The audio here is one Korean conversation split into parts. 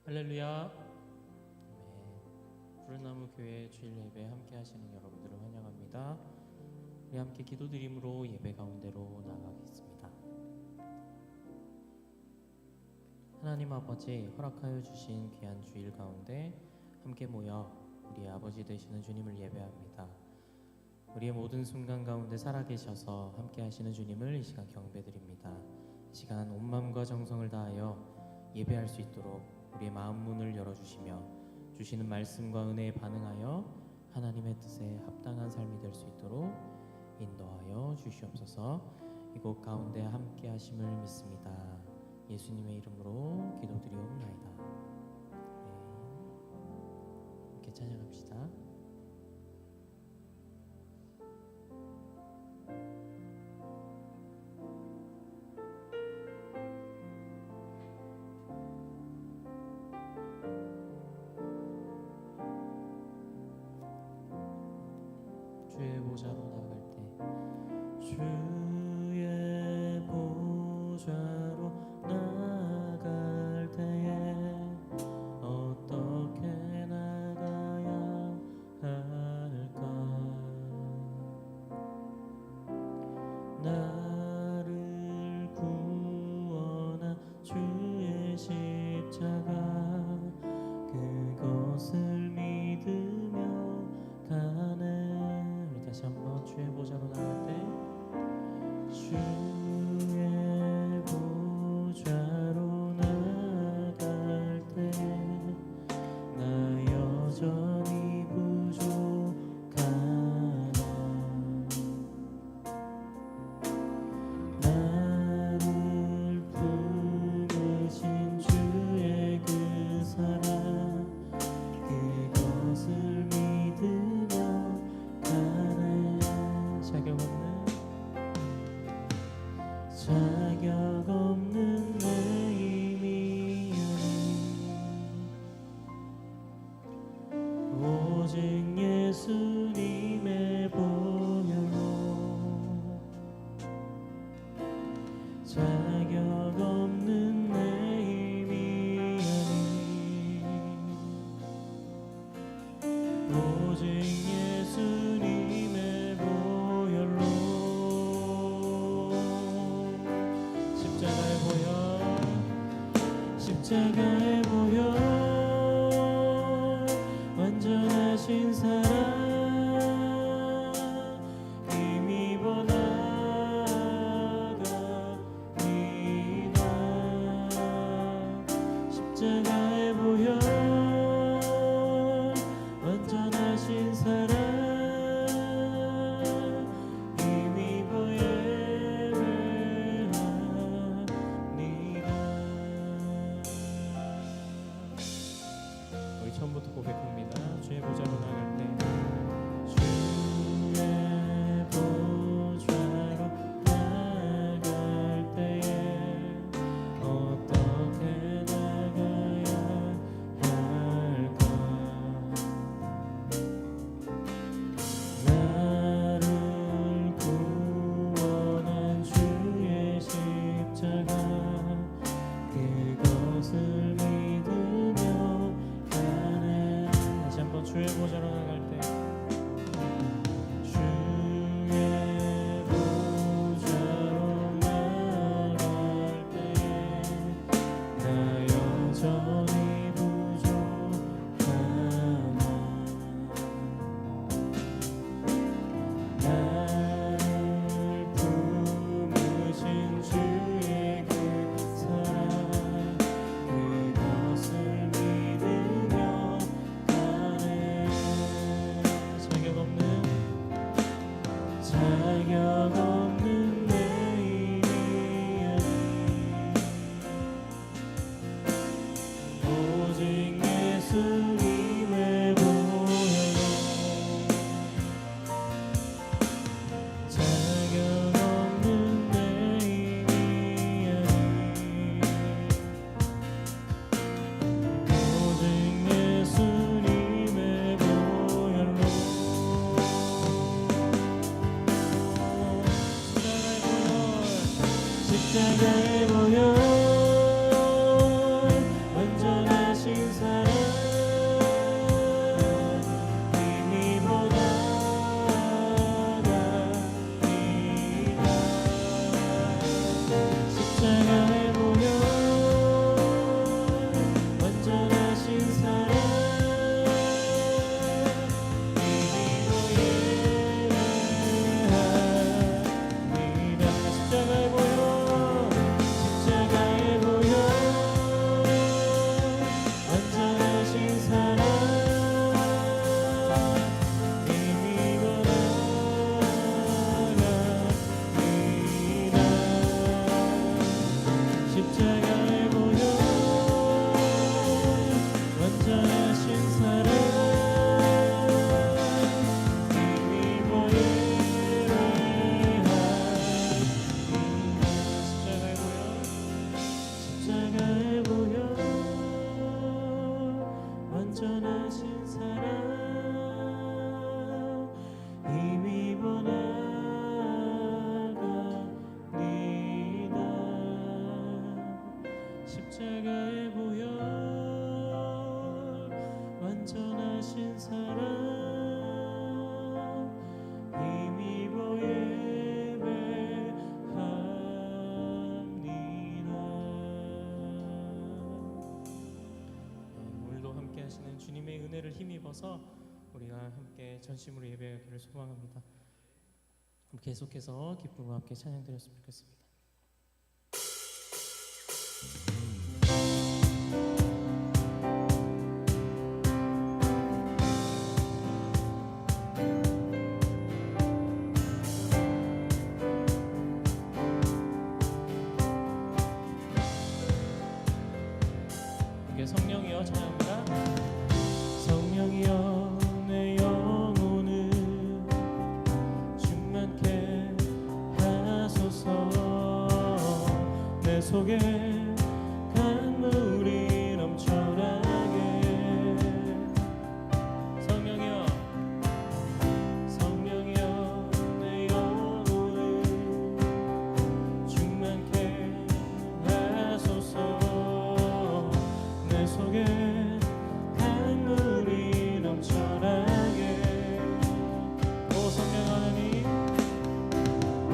할렐루야. 푸른나무 교회 주일 예배 함께 하시는 여러분들을 환영합니다. 우리 함께 기도드림으로 예배 가운데로 나아가겠습니다. 하나님 아버지, 허락하여 주신 귀한 주일 가운데 함께 모여 우리의 아버지 되시는 주님을 예배합니다. 우리의 모든 순간 가운데 살아계셔서 함께 하시는 주님을 이 시간 경배드립니다. 이 시간 온 마음과 정성을 다하여 예배할 수 있도록 우리의 마음 문을 열어주시며 주시는 말씀과 은혜에 반응하여 하나님의 뜻에 합당한 삶이 될 수 있도록 인도하여 주시옵소서. 이곳 가운데 함께 하심을 믿습니다. 예수님의 이름으로 기도드리옵나이다. 함께 찬양합시다. 주의 보좌로 나갈 때 주의 보좌로 나갈 때에 어떻게 나가야 할까? 나를 구원한 주의 십자가 그것을 믿으며 가네. 다시 한번 주의 보좌로 나갈 때 주의 보좌로 나갈 때 나 여전히 부족하나 나를 품으신 주의 그 사랑 그것을 믿으며 자격 없는 내 힘이 아닌 오직 예수님의 보혈로 자격 없는 내 힘이 아닌 오직 예수님의 보혈로 십자가의 보혈 완전하신 사랑 힘입어 나갑니다. 십자가의 보혈 완전하신 사랑 힘입어 처음부터 고백합니다. 주의 보좌로 나갈 때 주의 보좌로 나갈 때에 어떻게 나가야 할까? 나를 구원한 주의 십자가 그것을 믿으며 다시 한번 주의 보좌로 나갈 때 주의 보좌로 나갈 때에 나 여전히 부족하나 나를 품으신 주의 그 사랑 그것을 믿으며 자격 없는 내 힘이 아닌 오직 예수님의 보혈로 자격 없는 내 힘이 아닌 오직 예수님의 보혈로 십자가의 보혈 완전하신 십자가의 보혈 완전하신 사랑 힘입어 예배합니다. 오늘도 함께 하시는 주님의 은혜를 힘입어서 우리가 함께 전심으로 예배하기를 소망합니다. 계속해서 기쁨과 함께 찬양드렸으면 좋겠습니다. 성령이여 찬양합니다. 성령이여 내 영혼을 충만케 하소서. 내 속에 강물이 넘쳐나게. 성령이여 성령이여 내 영혼을 충만케 하소서. 내 속에 강물이 넘쳐나게. 오 성령 하나님, 오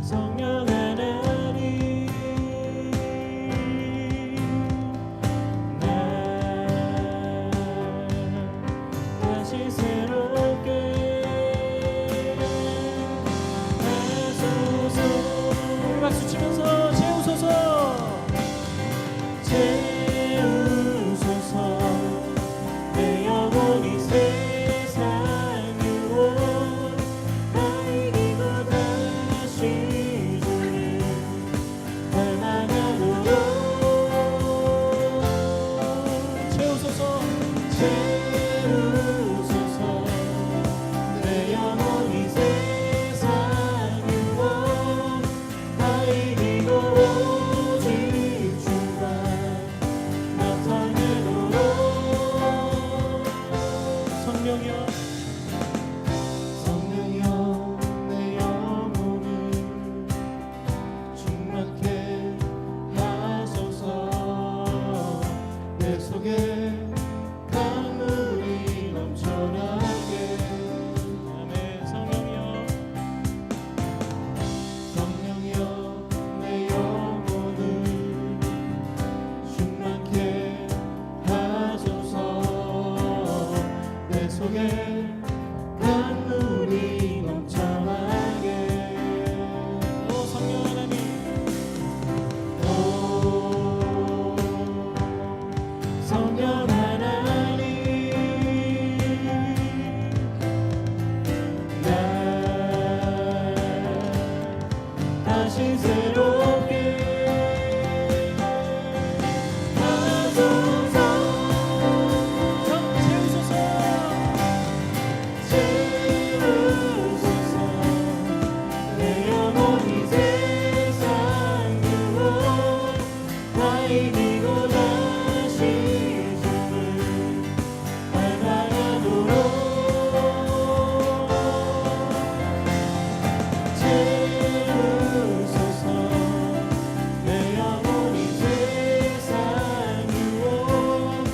성령 하나님, 나 다시 새롭게 하소서. 우리 박수 치면서 채우소서. 채우소서. 내 영혼이 세상 유혹 다 이기고 다시 주를 닮아가도록. 채우소서. 채우소서. 내 영혼이 세상 유혹 다 이기고 성령이여 성령이여 내 영혼을 충만케 하소서. 내 속에 강물이 넘쳐나게. 아멘. 성령이여 성령이여 내 영혼을 충만케 하소서. 내 속에 강물이 넘쳐나게. 오 성령 하나님, 오 성령 하나님, 나 다시 새롭게 하소서. 채우소서. 내 영혼이 세상 유혹 다 이기고 다시 주를 닮아가도록. 채우소서. 내 영혼이 세상 유혹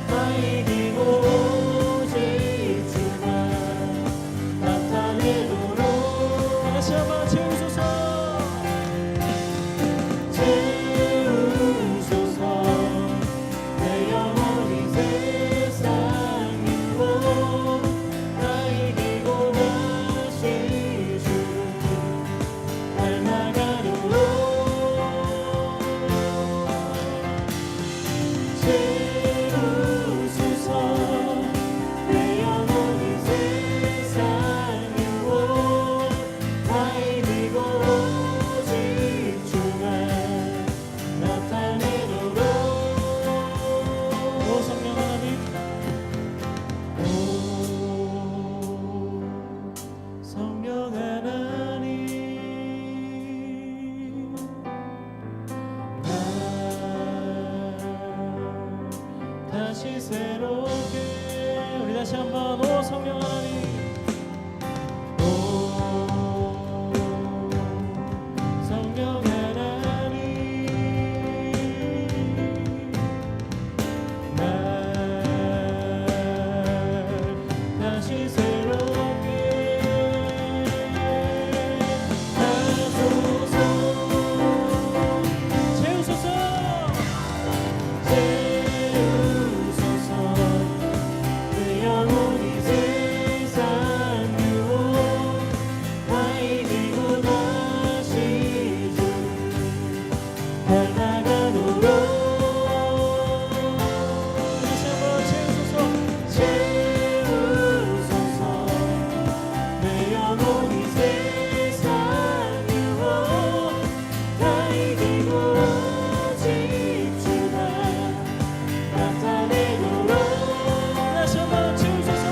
다 이기고 오직 주만 나타내도록. 다시 한번 채우소서. 채우소서. 내 영혼이 세상 유혹 다 이기고 다시 주를 닮아가도록. 채우소서. 내 영혼이 세상 유혹 다 이기고 오직 주만 나타내도록. 오 성령 하나님, 오 성령 하나님, 나 다시 새롭게. 우리 다시 한번 오 성령 하나님, 오 성령 하나님, 영원히 세상 유혹 다 이기고 오직 주만 나타내도록 다시 한번 채우소서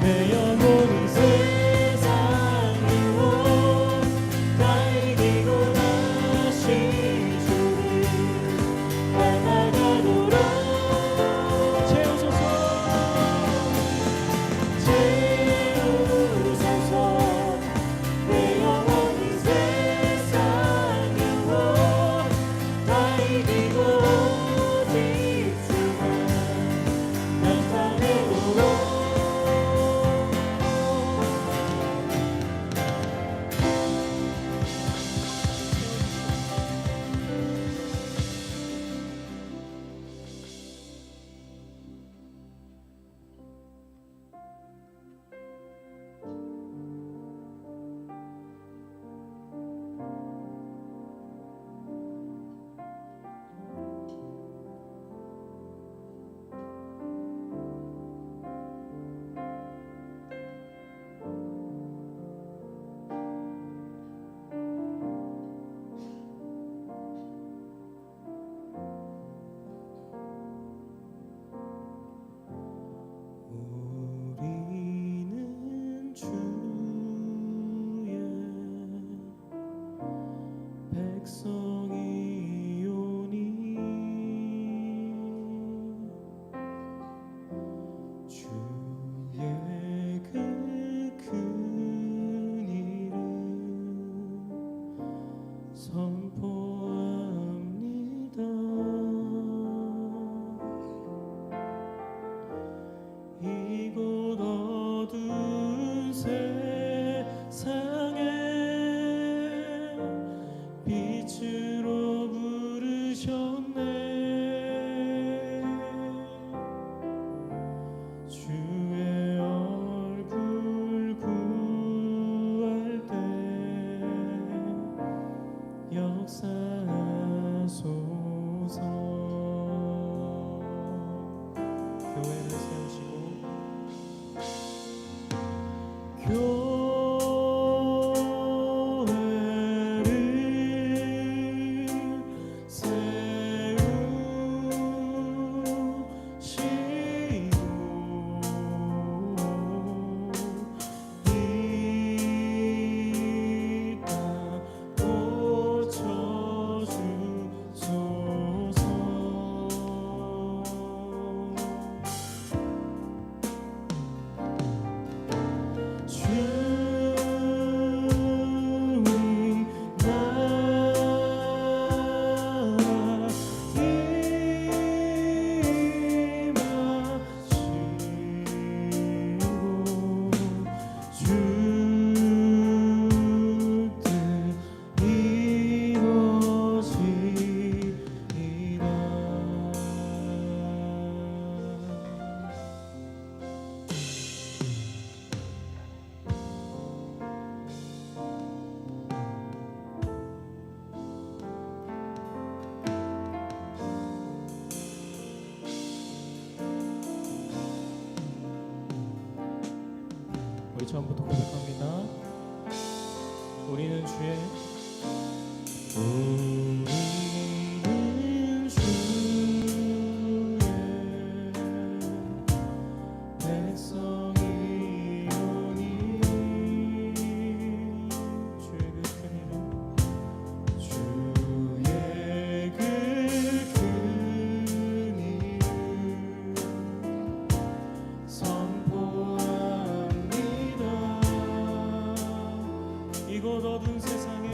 내 영혼은 세상 유혹 다 이기고 다시 주를 따라가도록 채우소서 내 영혼은 세상 유혹 다 이기고 오직 주만 나타내도록 우리는 주의 백성이오니 주의 그 큰 이름 선포합니다. 이곳 어두운 세상에 빛으로 부르셨네. 주의 얼굴 구할 때 역사하소서. 교회를 세우시고 교회를 세우시고 이 땅 고쳐주소서. 주님 나라 임하시고 주 뜻 이루어지리라. 우리 처음부터 고백합니다. 우리는 주의 백성이오니 주의 그 큰 이름 선포합니다. 이곳 어두운 세상에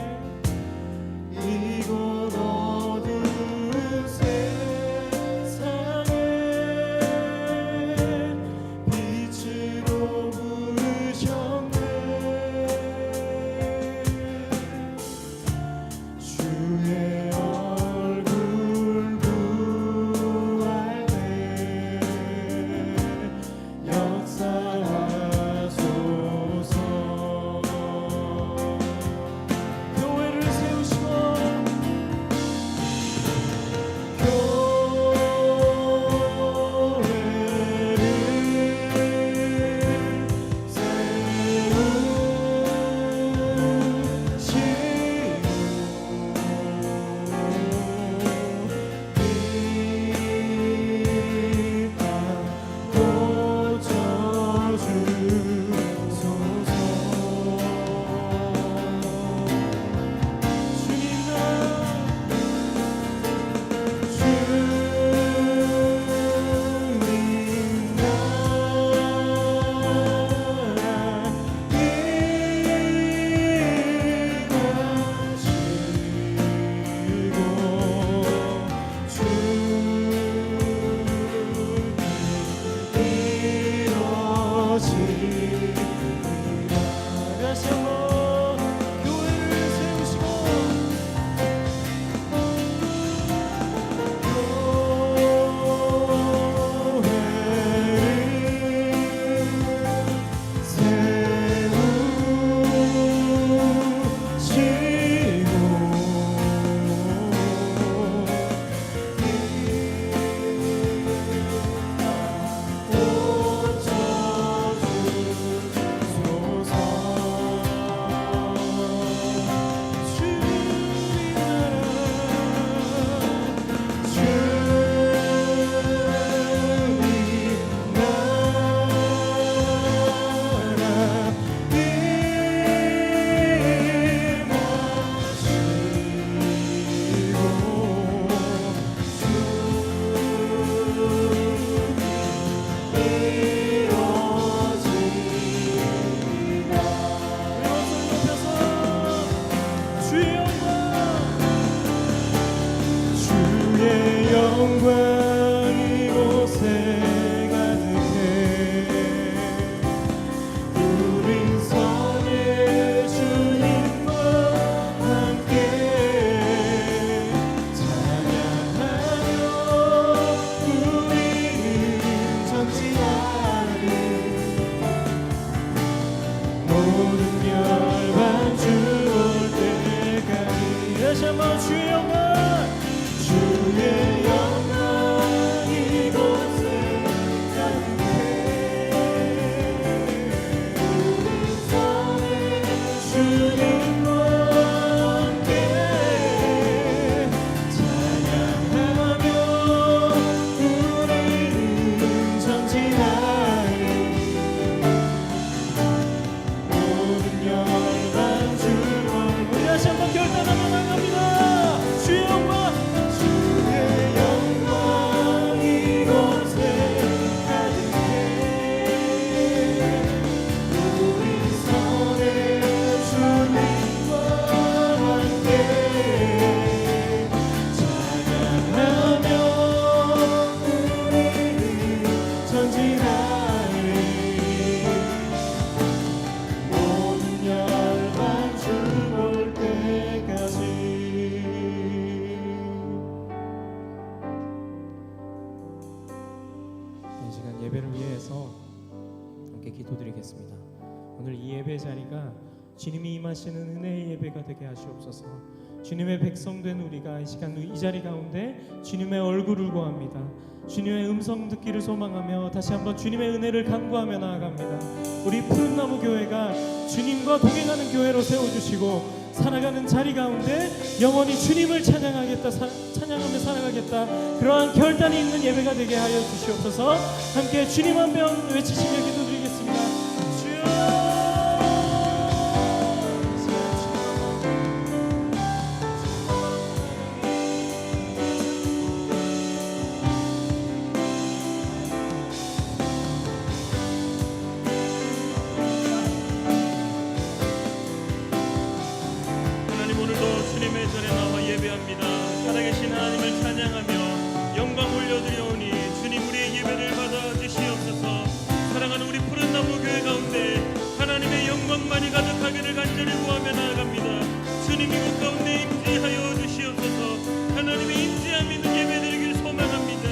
이곳 시간 예배를 위해서 함께 기도드리겠습니다. 오늘 이 예배 자리가 주님이 임하시는 은혜의 예배가 되게 하시옵소서. 주님의 백성된 우리가 이 시간 이 자리 가운데 주님의 얼굴을 구합니다. 주님의 음성 듣기를 소망하며 다시 한번 주님의 은혜를 간구하며 나아갑니다. 우리 푸른나무 교회가 주님과 동행하는 교회로 세워주시고 살아가는 자리 가운데 영원히 주님을 찬양하겠다, 찬양하며 살아가겠다, 그러한 결단이 있는 예배가 되게 하여 주시옵소서. 함께 주님 한 명 외치시며 기도드리겠습니다. 주여. 주님의 전에 나와 예배합니다. 살아계신 하나님을 찬양하며 영광 올려드리오니 주님 우리의 예배를 받아주시옵소서. 사랑하는 우리 푸른나무 교회 가운데 하나님의 영광만이 가득하기를 간절히 구하며 나아갑니다. 주님 이곳 가운데 임재하여 주시옵소서. 하나님의 임재함 있는 예배 드리기를 소망합니다.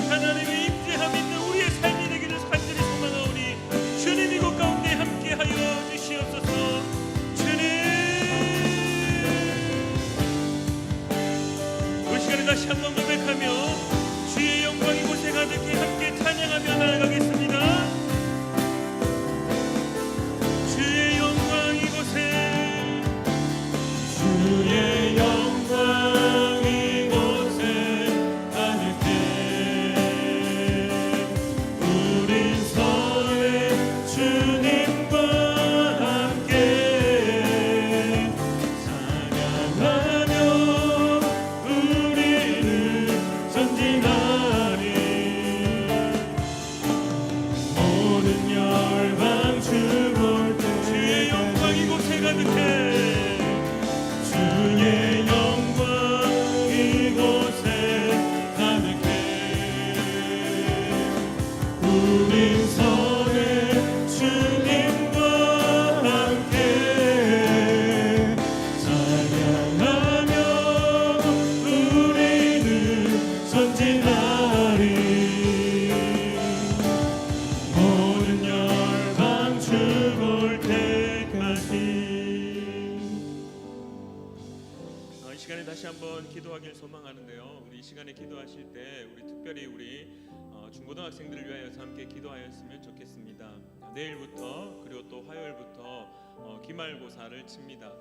하나님의 임재함 있는 우리의 삶이 되기를 간절히 소망하오니 주님 이곳 가운데 함께하여 주시옵소서. 다시 한번 고백하며 주의 영광 이곳에 가득히 함께 찬양하며 나아가겠습니다. 주의 영광 이곳에, 주의 영광 이곳에 가득해 우린 서의 주님과 함께 찬양하며 다시 한번 기도하길 소망하는데요. 우리 이 시간에 기도하실 때 우리 특별히 우리 중고등학생들을 위하여서 함께 기도하였으면 좋겠습니다. 내일부터 그리고 또 화요일부터 기말고사를 칩니다.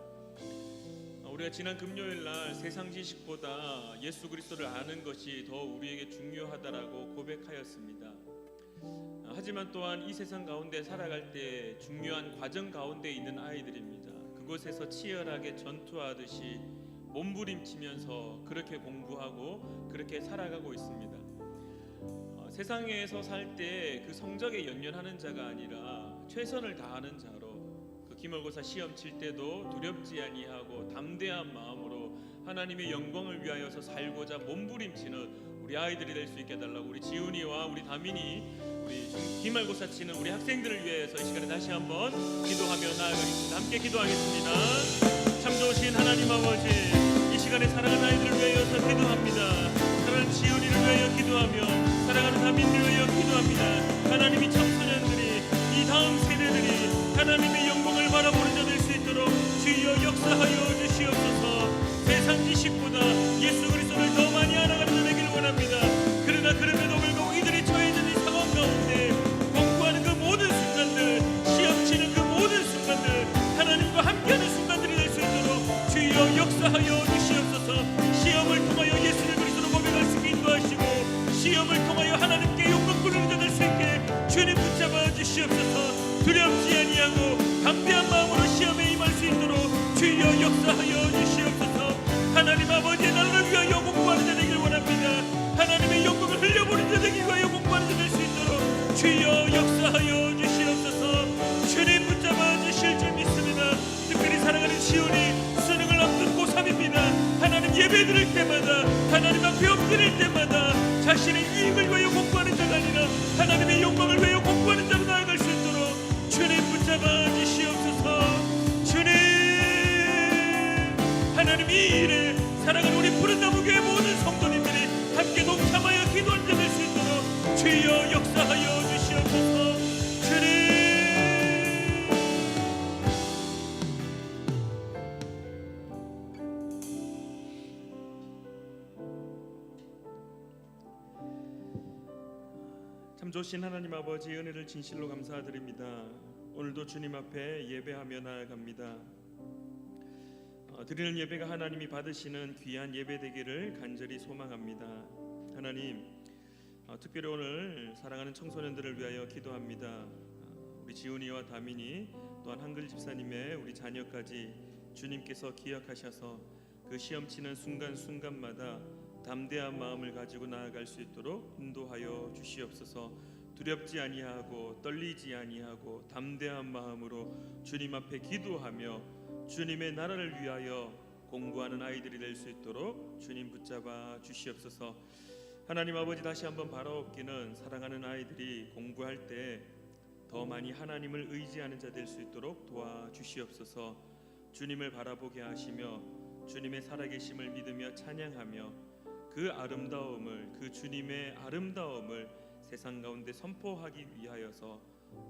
우리가 지난 금요일 날 세상 지식보다 예수 그리스도를 아는 것이 더 우리에게 중요하다라고 고백하였습니다. 하지만 또한 이 세상 가운데 살아갈 때 중요한 과정 가운데 있는 아이들입니다. 그곳에서 치열하게 전투하듯이 몸부림치면서 그렇게 공부하고 그렇게 살아가고 있습니다. 세상에서 살 때 그 성적에 연연하는 자가 아니라 최선을 다하는 자로 그 기말고사 시험 칠 때도 두렵지 아니하고 담대한 마음으로 하나님의 영광을 위하여서 살고자 몸부림치는 우리 아이들이 될 수 있게 해달라고 우리 지훈이와 우리 다민이 우리 기말고사 치는 우리 학생들을 위해서 이 시간에 다시 한번 기도하며 나아가겠습니다. 함께 기도하겠습니다. 참 좋으신 하나님 아버지, 이 시간에 사랑하는 아이들을 위하여서 기도합니다. 사랑하는 지훈이를 위하여 기도하며 사랑하는 다민을 위하여 기도합니다. 하나님이 청소년들이 이 다음 세대들이 하나님의 영광을 바라보는 자 될 수 있도록 주여 역사하여 주시옵소서. 세상 지식보다 예수 그리스도를 더 많이 알아가는 자 되기를 원합니다. 그러나 그럼에도 불구하고 이들이 처해진 이 상황 가운데 공부하는 그 모든 순간들, 시험 치는 그 모든 순간들, 하나님과 함께하는 순간들이 될 수 있도록 주여 역사하여 주시옵소서. 시험을 통하여 예수를 그리스도로 고백할 수 있게 인도하시고 시험을 통하여 하나님께 영광 부르는 자 될 수 있게 주님 붙잡아 주시옵소서. 두렵지 아니하고 담대한 마음으로 시험에 임할 수 있도록 주여 역사하여 주시옵소서. 하나님 아버지의 나라를 위하여 공부하는 자 되길 원합니다. 하나님의 영광을 흘려보는 자 되기 위하여 공부하는 자 될 수 있도록 주여 역사하여 주시옵소서. 주님 붙잡아 주실 줄 믿습니다. 특별히 사랑하는 시온이 수능을 앞둔 고3입니다. 하나님 예배 드릴 때마다 하나님 앞에 엎드릴 때마다 자신의 이익을 위하여 공부하는 자가 아니라 하나님의 영광을 위하여 공부하는 자로 나아갈 수 있도록 주님 붙잡아 주시옵소서. 주님, 하나님 이 일에 사랑하는 우리 푸른나무 교회 모든 성도님들이 함께 동참하여 기도하는 자 될 수 있도록 주여 역사하여 주신 하나님 아버지 은혜를 진실로 감사드립니다. 오늘도 주님 앞에 예배하며 나아갑니다. 드리는 예배가 하나님이 받으시는 귀한 예배 되기를 간절히 소망합니다. 하나님, 특별히 오늘 사랑하는 청소년들을 위하여 기도합니다. 우리 지훈이와 다민이 또한 한글 집사님의 우리 자녀까지 주님께서 기억하셔서 그 시험 치는 순간순간마다 담대한 마음을 가지고 나아갈 수 있도록 인도하여 주시옵소서. 두렵지 아니하고 떨리지 아니하고 담대한 마음으로 주님 앞에 기도하며 주님의 나라를 위하여 공부하는 아이들이 될 수 있도록 주님 붙잡아 주시옵소서. 하나님 아버지, 다시 한번 바라옵기는 사랑하는 아이들이 공부할 때 더 많이 하나님을 의지하는 자 될 수 있도록 도와주시옵소서. 주님을 바라보게 하시며 주님의 살아계심을 믿으며 찬양하며 그 아름다움을, 그 주님의 아름다움을 세상 가운데 선포하기 위하여서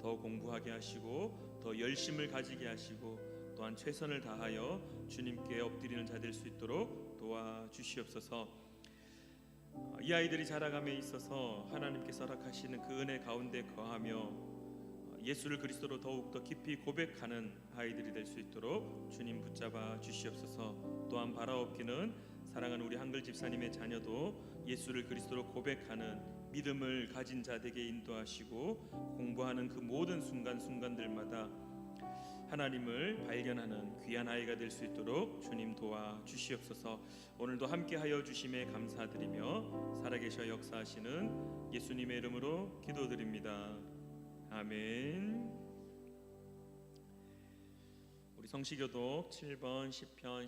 더 공부하게 하시고 더 열심을 가지게 하시고 또한 최선을 다하여 주님께 엎드리는 자 될 수 있도록 도와주시옵소서. 이 아이들이 자라감에 있어서 하나님께서 허락하시는 그 은혜 가운데 거하며 예수를 그리스도로 더욱더 깊이 고백하는 아이들이 될 수 있도록 주님 붙잡아 주시옵소서. 또한 바라옵기는 사랑하는 우리 한글 집사님의 자녀도 예수를 그리스도로 고백하는 믿음을 가진 자 되게 인도하시고 공부하는 그 모든 순간순간들마다 하나님을 발견하는 귀한 아이가 될 수 있도록 주님 도와주시옵소서. 오늘도 함께하여 주심에 감사드리며 살아계셔 역사하시는 예수님의 이름으로 기도드립니다. 아멘. 우리 성시교독 7번 10편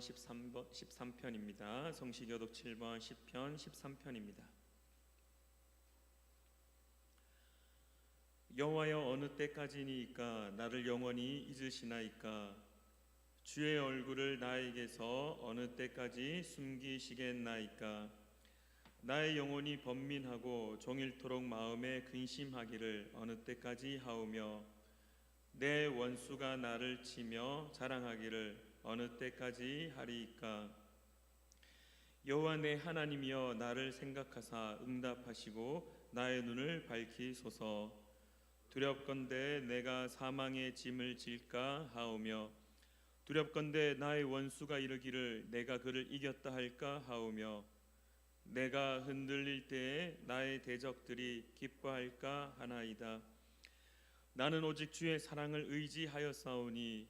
13편입니다. 성시교독 7번 10편 13편입니다. 여호와여, 어느 때까지니이까 나를 영원히 잊으시나이까? 주의 얼굴을 나에게서 어느 때까지 숨기시겠나이까? 나의 영혼이 번민하고 종일토록 마음에 근심하기를 어느 때까지 하오며 내 원수가 나를 치며 자랑하기를 어느 때까지 하리이까? 여호와 내 하나님이여, 나를 생각하사 응답하시고 나의 눈을 밝히소서. 두렵건대 내가 사망의 짐을 질까 하오며 두렵건대 나의 원수가 이르기를 내가 그를 이겼다 할까 하오며 내가 흔들릴 때에 나의 대적들이 기뻐할까 하나이다. 나는 오직 주의 사랑을 의지하였사오니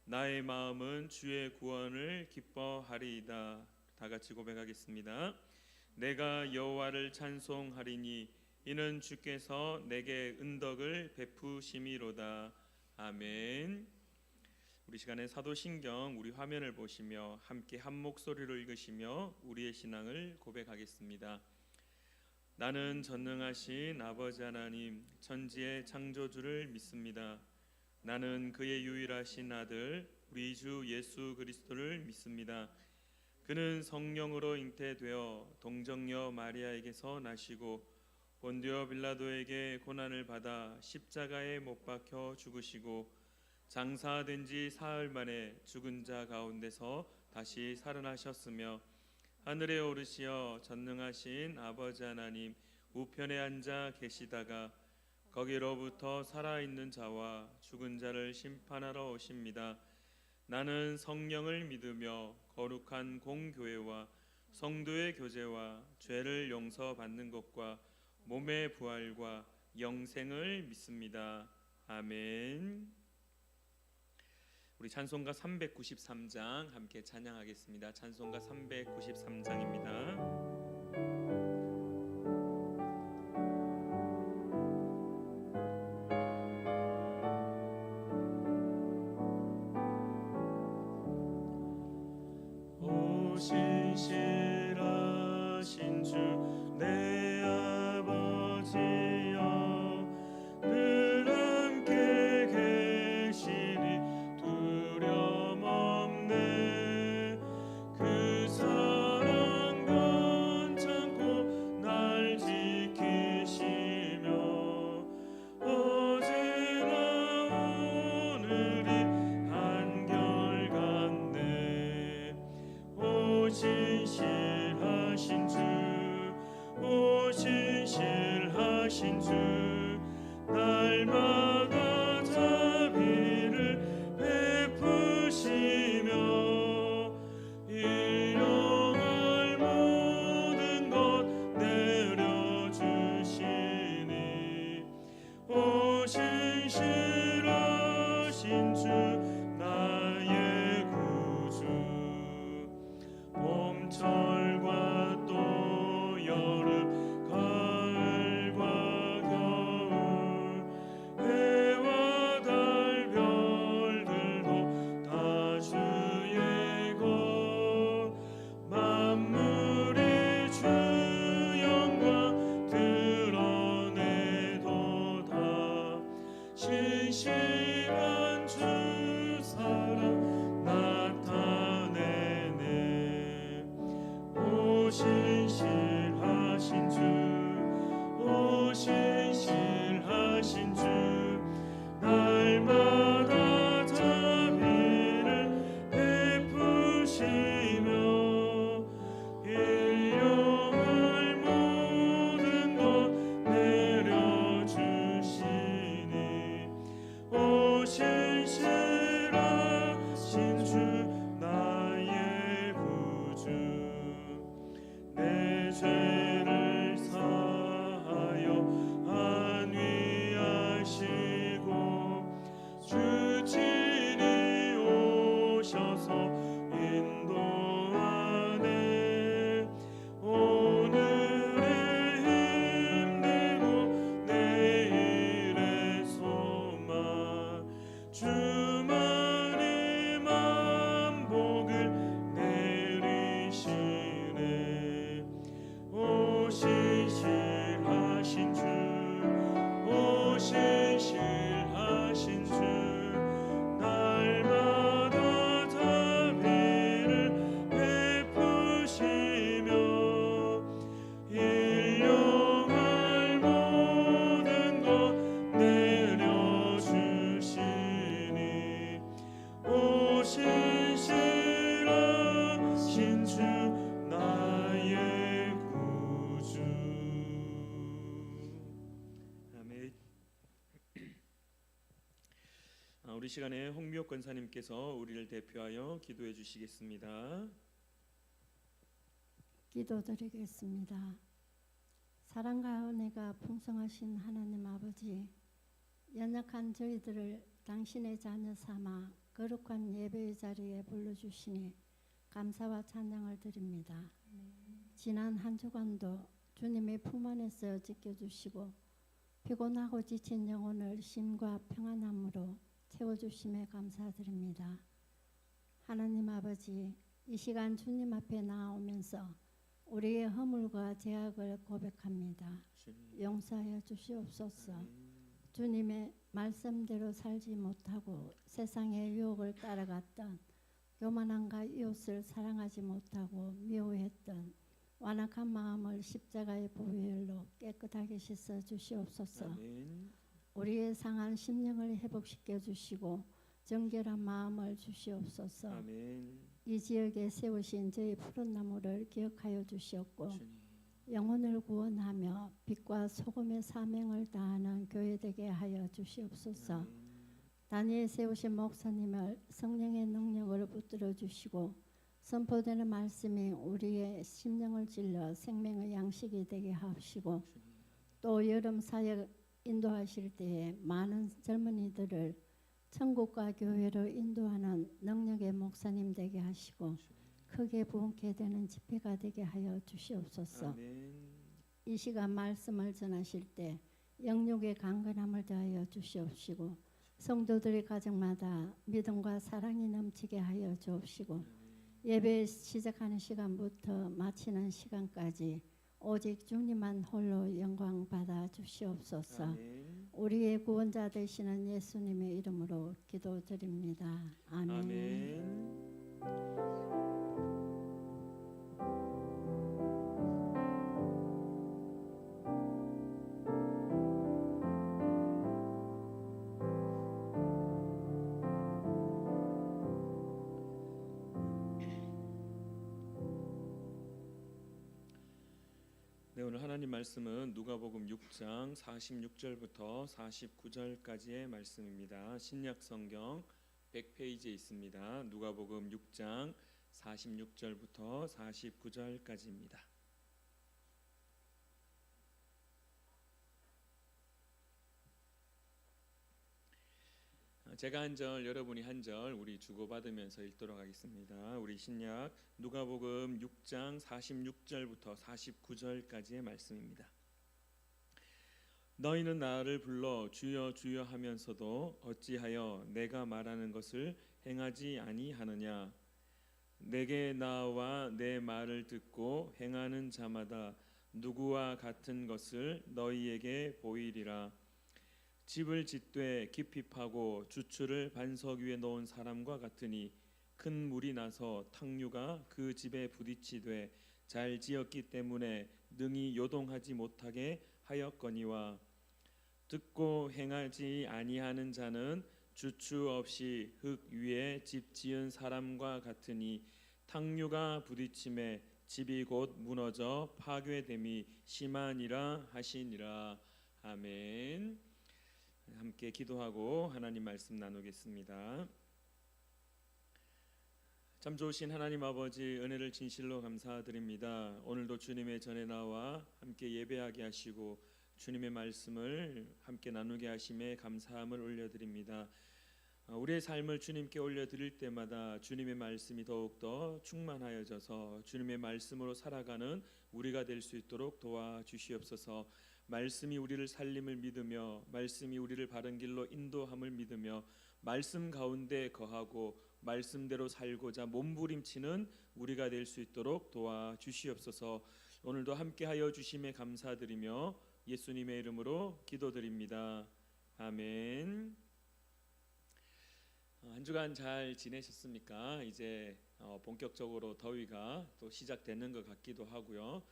나의 마음은 주의 구원을 기뻐하리이다. 다 같이 고백하겠습니다. 내가 여호와를 찬송하리니 이는 주께서 내게 은덕을 베푸심이로다. 아멘. 우리 시간에 사도신경 우리 화면을 보시며 함께 한 목소리로 읽으시며 우리의 신앙을 고백하겠습니다. 나는 전능하신 아버지 하나님 천지의 창조주를 믿습니다. 나는 그의 유일하신 아들 우리 주 예수 그리스도를 믿습니다. 그는 성령으로 잉태되어 동정녀 마리아에게서 나시고 본디오 빌라도에게 고난을 받아 십자가에 못 박혀 죽으시고 장사된 지 사흘 만에 죽은 자 가운데서 다시 살아나셨으며 하늘에 오르시어 전능하신 아버지 하나님 우편에 앉아 계시다가 거기로부터 살아있는 자와 죽은 자를 심판하러 오십니다. 나는 성령을 믿으며 거룩한 공교회와 성도의 교제와 죄를 용서받는 것과 몸의 부활과 영생을 믿습니다. 아멘. 우리 찬송가 393장 함께 찬양하겠습니다. 찬송가 393장입니다. 신실하신 주 내 아버지여 늘 함께 계시니 두려움 없네. 그 사랑과 신실한 주 사랑 나타내네. 오 신실하신 주, 오 신실하신 주, 날마다 자비를 베푸시며 일용할 모든 것 내려주시니. 오 신실하신 주 나의 구주, 내 죄를 사하여 안위하시고 주 친히 오셔서 인도하네. 오늘의 힘내고 내일의 소망, 주만의 만복을 내리시네. 오 신실하신 주, 오 신실하신 주, 날마다 자비를 베푸시며 일용할 모든 것 내려주시니. 오 신실하신 주 나의 구주. 아멘. 우리 시간에 홍미옥 권사님께서 우리를 대표하여 기도해 주시겠습니다. 기도드리겠습니다. 사랑과 은혜가 풍성하신 하나님 아버지, 연약한 저희들을 당신의 자녀 삼아 거룩한 예배의 자리에 불러주시니 감사와 찬양을 드립니다. 지난 한 주간도 주님의 품 안에서 지켜주시고 피곤하고 지친 영혼을 쉼과 평안함으로 채워주심에 감사드립니다. 하나님 아버지, 이 시간 주님 앞에 나아오면서 우리의 허물과 죄악을 고백합니다. 용서하여 주시옵소서. 주님의 말씀대로 살지 못하고 세상의 유혹을 따라갔던, 교만함과 이웃을 사랑하지 못하고 미워했던 완악한 마음을 십자가의 보혈로 깨끗하게 씻어 주시옵소서. 아멘. 우리의 상한 심령을 회복시켜 주시고 정결한 마음을 주시옵소서. 아멘. 이 지역에 세우신 저희 푸른 나무를 기억하여 주시옵고 주님. 영혼을 구원하며 빛과 소금의 사명을 다하는 교회 되게 하여 주시옵소서. 아멘. 다니엘 세우신 목사님을 성령의 능력으로 붙들어 주시고 선포되는 말씀이 우리의 심령을 찔러 생명의 양식이 되게 하시고, 또 여름 사역 인도하실 때에 많은 젊은이들을 천국과 교회로 인도하는 능력의 목사님 되게 하시고 크게 부흥케 되는 집회가 되게 하여 주시옵소서. 아멘. 이 시간 말씀을 전하실 때 영육의 강건함을 더하여 주시옵시고 성도들의 가정마다 믿음과 사랑이 넘치게 하여 주옵시고 예배 시작하는 시간부터 마치는 시간까지 오직 주님만 홀로 영광 받아 주시옵소서. 아멘. 우리의 구원자 되시는 예수님의 이름으로 기도드립니다. 아멘. 아멘. 네, 오늘 하나님 말씀은 누가복음 6장 46절부터 49절까지의 말씀입니다. 신약 성경 100페이지에 있습니다. 누가복음 6장 46절부터 49절까지입니다. 제가 한 절, 여러분이 한 절 우리 주고받으면서 읽도록 하겠습니다. 우리 신약 누가복음 6장 46절부터 49절까지의 말씀입니다. 너희는 나를 불러 주여 주여 하면서도 어찌하여 내가 말하는 것을 행하지 아니하느냐? 내게 나와 내 말을 듣고 행하는 자마다 누구와 같은 것을 너희에게 보이리라. 집을 짓되 깊이 파고 주추를 반석 위에 놓은 사람과 같으니 큰 물이 나서 탕류가 그 집에 부딪히되 잘 지었기 때문에 능히 요동하지 못하게 하였거니와 듣고 행하지 아니하는 자는 주추 없이 흙 위에 집 지은 사람과 같으니 탕류가 부딪힘에 집이 곧 무너져 파괴됨이 심하니라 하시니라. 아멘. 함께 기도하고 하나님 말씀 나누겠습니다. 참 좋으신 하나님 아버지, 은혜를 진실로 감사드립니다. 오늘도 주님의 전에 나와 함께 예배하게 하시고 주님의 말씀을 함께 나누게 하심에 감사함을 올려드립니다. 우리의 삶을 주님께 올려드릴 때마다 주님의 말씀이 더욱더 충만하여져서 주님의 말씀으로 살아가는 우리가 될 수 있도록 도와주시옵소서. 말씀이 우리를 살림을 믿으며 말씀이 우리를 바른 길로 인도함을 믿으며 말씀 가운데 거하고 말씀대로 살고자 몸부림치는 우리가 될 수 있도록 도와주시옵소서. 오늘도 함께하여 주심에 감사드리며 예수님의 이름으로 기도드립니다. 아멘. 한 주간 잘 지내셨습니까? 이제 본격적으로 더위가 또 시작되는 것 같기도 하고요.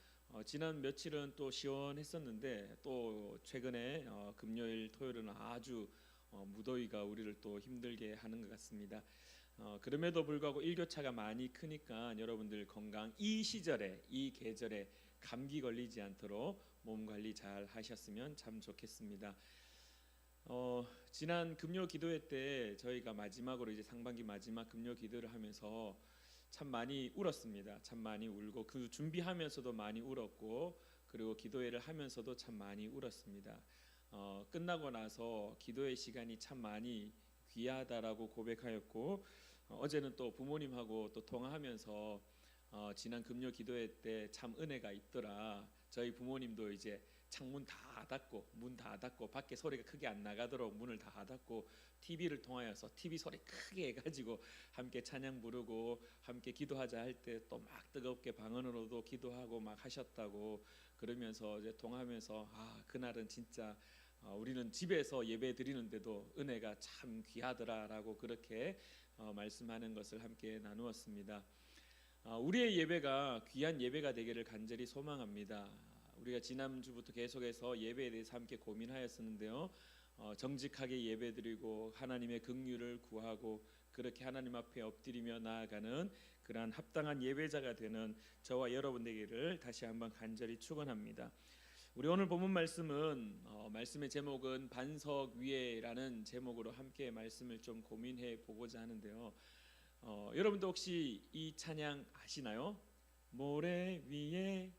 지난 며칠은 또 시원했었는데 또 최근에 금요일, 토요일은 아주 무더위가 우리를 또 힘들게 하는 것 같습니다. 그럼에도 불구하고 일교차가 많이 크니까 여러분들 건강 이 시절에 이 계절에 감기 걸리지 않도록 몸 관리 잘 하셨으면 참 좋겠습니다. 지난 금요 기도회 때 저희가 마지막으로 이제 상반기 마지막 금요 기도를 하면서 참 많이 울었습니다. 참 많이 울고 그 준비하면서도 많이 울었고 그리고 기도회를 하면서도 참 많이 울었습니다. 끝나고 나서 기도회 시간이 참 많이 귀하다라고 고백하였고 어제는 또 부모님하고 또 통화하면서 지난 금요 기도회 때 참 은혜가 있더라. 저희 부모님도 이제 창문 다 닫고 문 다 닫고 밖에 소리가 크게 안 나가도록 문을 다 닫고 TV를 통하여서 TV 소리 크게 해가지고 함께 찬양 부르고 함께 기도하자 할 때 또 막 뜨겁게 방언으로도 기도하고 막 하셨다고 그러면서 이제 통하면서 그날은 진짜 우리는 집에서 예배 드리는데도 은혜가 참 귀하더라라고 그렇게 말씀하는 것을 함께 나누었습니다. 우리의 예배가 귀한 예배가 되기를 간절히 소망합니다. 우리가 지난주부터 계속해서 예배에 대해서 함께 고민하였었는데요. 정직하게 예배드리고 하나님의 긍휼을 구하고 그렇게 하나님 앞에 엎드리며 나아가는 그러한 합당한 예배자가 되는 저와 여러분 되기를 다시 한번 간절히 축원합니다. 우리 오늘 본문 말씀은 말씀의 제목은 반석 위에라는 제목으로 함께 말씀을 좀 고민해 보고자 하는데요. 여러분도 혹시 이 찬양 아시나요? 모래 위에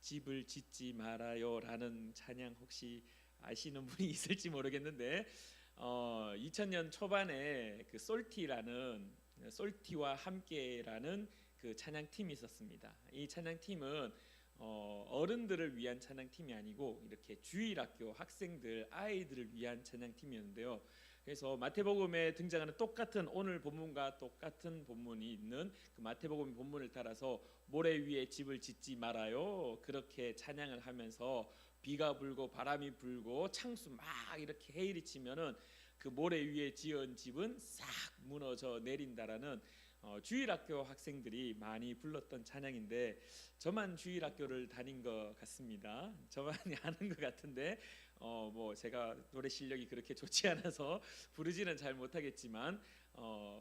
집을 짓지 말아요라는 찬양 혹시 아시는 분이 있을지 모르겠는데 2000년 초반에 그 솔티와 함께라는 그 찬양 팀이 있었습니다. 이 찬양 팀은 어른들을 위한 찬양 팀이 아니고 이렇게 주일학교 학생들 아이들을 위한 찬양 팀이었는데요. 그래서 마태복음에 등장하는 똑같은 오늘 본문과 똑같은 본문이 있는 그 마태복음 본문을 따라서 모래 위에 집을 짓지 말아요 그렇게 찬양을 하면서 비가 불고 바람이 불고 창수 막 이렇게 해일이 치면은 그 모래 위에 지은 집은 싹 무너져 내린다라는 주일학교 학생들이 많이 불렀던 찬양인데 저만 주일학교를 다닌 것 같습니다. 저만이 아는 것 같은데 뭐 제가 노래 실력이 그렇게 좋지 않아서 부르지는 잘 못하겠지만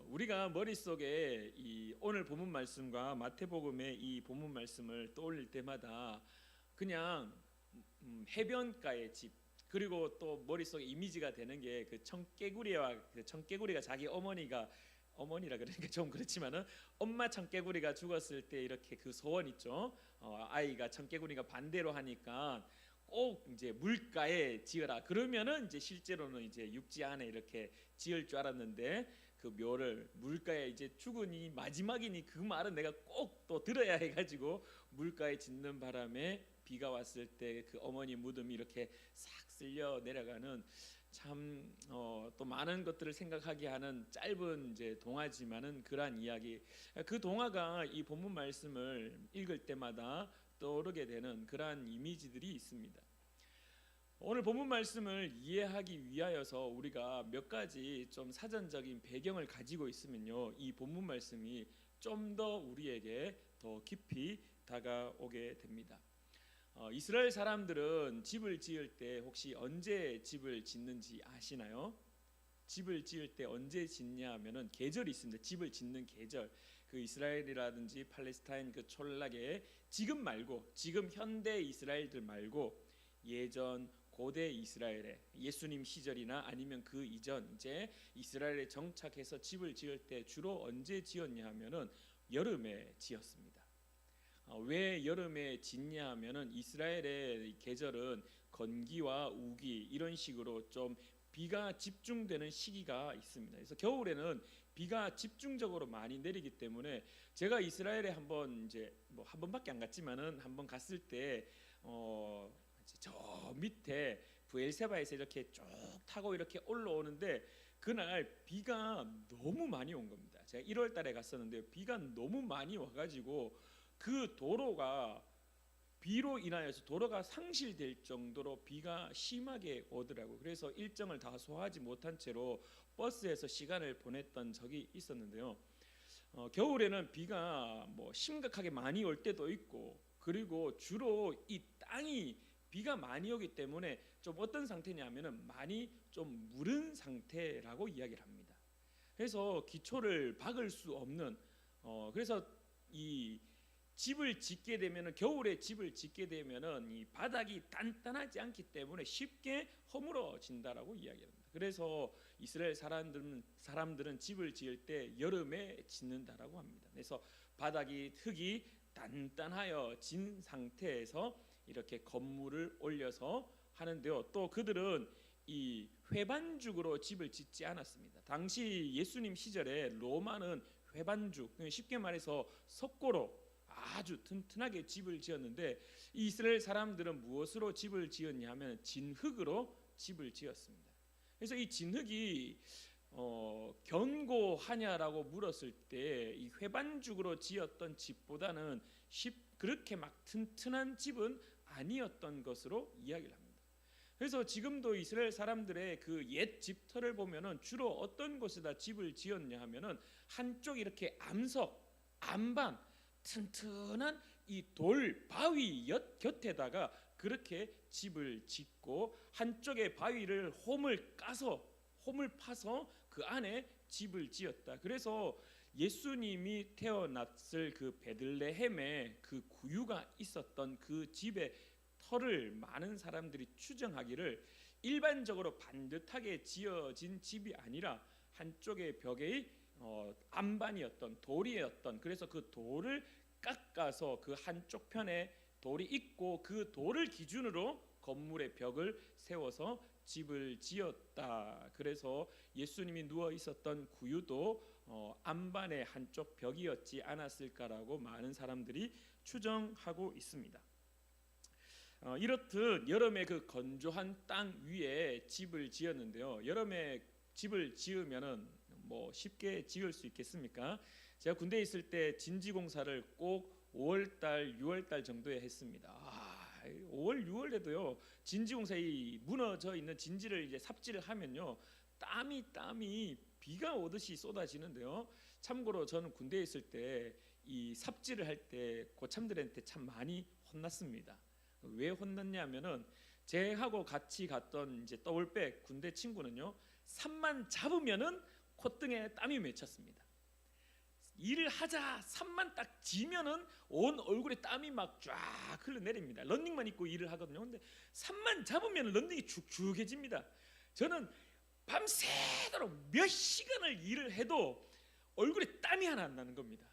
우리가 머릿속에 이 오늘 본문 말씀과 마태복음의 이 본문 말씀을 떠올릴 때마다 그냥 해변가의 집 그리고 또 머릿속에 이미지가 되는 게 그 청개구리가 자기 어머니라 그러니까 좀 그렇지만은 엄마 청개구리가 죽었을 때 이렇게 그 소원 있죠. 아이가 청개구리가 반대로 하니까 꼭 이제 물가에 지어라. 그러면은 이제 실제로는 이제 육지 안에 이렇게 지을 줄 알았는데 그 묘를 물가에 이제 죽으니 마지막이니 그 말은 내가 꼭 또 들어야 해가지고 물가에 짓는 바람에 비가 왔을 때 그 어머니 무덤이 이렇게 싹 쓸려 내려가는 참 또 많은 것들을 생각하게 하는 짧은 이제 동화지만은 그러한 이야기 그 동화가 이 본문 말씀을 읽을 때마다 떠오르게 되는 그러한 이미지들이 있습니다. 오늘 본문 말씀을 이해하기 위하여서 우리가 몇 가지 좀 사전적인 배경을 가지고 있으면요, 이 본문 말씀이 좀 더 우리에게 더 깊이 다가오게 됩니다. 이스라엘 사람들은 집을 지을 때 혹시 언제 집을 짓는지 아시나요? 집을 지을 때 언제 짓냐 하면은 계절이 있습니다. 집을 짓는 계절. 그 이스라엘이라든지 팔레스타인 그 촌락에 지금 말고, 지금 현대 이스라엘들 말고 예전 고대 이스라엘에 예수님 시절이나 아니면 그 이전 이제 이스라엘에 정착해서 집을 지을 때 주로 언제 지었냐 하면은 여름에 지었습니다. 왜 여름에 짓냐 하면은 이스라엘의 계절은 건기와 우기 이런 식으로 좀 비가 집중되는 시기가 있습니다. 그래서 겨울에는 비가 집중적으로 많이 내리기 때문에 제가 이스라엘에 한번 이제 뭐 한 번밖에 안 갔지만은 한번 갔을 때 저 밑에 브엘세바에서 이렇게 쭉 타고 이렇게 올라오는데 그날 비가 너무 많이 온 겁니다. 제가 1월 달에 갔었는데 비가 너무 많이 와가지고 그 도로가 비로 인하여서 도로가 상실될 정도로 비가 심하게 오더라고요. 그래서 일정을 다 소화하지 못한 채로 버스에서 시간을 보냈던 적이 있었는데요. 겨울에는 비가 뭐 심각하게 많이 올 때도 있고, 그리고 주로 이 땅이 비가 많이 오기 때문에 좀 어떤 상태냐면은 많이 좀 무른 상태라고 이야기를 합니다. 그래서 기초를 박을 수 없는 그래서 이 집을 짓게 되면은 겨울에 집을 짓게 되면은 이 바닥이 단단하지 않기 때문에 쉽게 허물어진다라고 이야기합니다. 그래서 이스라엘 사람들은 집을 지을 때 여름에 짓는다라고 합니다. 그래서 바닥이 흙이 단단하여 진 상태에서 이렇게 건물을 올려서 하는데요. 또 그들은 이 회반죽으로 집을 짓지 않았습니다. 당시 예수님 시절에 로마는 회반죽, 쉽게 말해서 석고로 아주 튼튼하게 집을 지었는데 이 이스라엘 사람들은 무엇으로 집을 지었냐 하면 진흙으로 집을 지었습니다. 그래서 이 진흙이 견고하냐라고 물었을 때 이 회반죽으로 지었던 집보다는 그렇게 막 튼튼한 집은 아니었던 것으로 이야기를 합니다. 그래서 지금도 이스라엘 사람들의 그 옛 집터를 보면은 주로 어떤 곳에다 집을 지었냐 하면은 한쪽 이렇게 암석, 안반 튼튼한 이 돌 바위 곁에다가 그렇게 집을 짓고 한쪽에 바위를 홈을 파서 그 안에 집을 지었다. 그래서 예수님이 태어났을 그 베들레헴에 그 구유가 있었던 그 집의 터를 많은 사람들이 추정하기를 일반적으로 반듯하게 지어진 집이 아니라 한쪽의 벽에 안반이었던 돌이었던, 그래서 그 돌을 깎아서 그 한쪽 편에 돌이 있고 그 돌을 기준으로 건물의 벽을 세워서 집을 지었다. 그래서 예수님이 누워 있었던 구유도 안반의 한쪽 벽이었지 않았을까라고 많은 사람들이 추정하고 있습니다. 이렇듯 여름에 그 건조한 땅 위에 집을 지었는데요. 여름에 집을 지으면은 뭐 쉽게 지을 수 있겠습니까? 제가 군대에 있을 때 진지 공사를 꼭 5월달, 6월달 정도에 했습니다. 5월, 6월에도요 진지 공사 이 무너져 있는 진지를 이제 삽질을 하면요 땀이 비가 오듯이 쏟아지는데요. 참고로 저는 군대에 있을 때 이 삽질을 할 때 고참들한테 참 많이 혼났습니다. 왜 혼났냐면은 제하고 같이 갔던 이제 더블백 군대 친구는요 삽만 잡으면은 콧등에 땀이 맺혔습니다. 일을 하자 삽만 딱 지면은 온 얼굴에 땀이 막 쫙 흘러내립니다. 런닝만 입고 일을 하거든요. 근데 삽만 잡으면 런닝이 축축해집니다. 저는 밤새도록 몇 시간을 일을 해도 얼굴에 땀이 하나 안 나는 겁니다.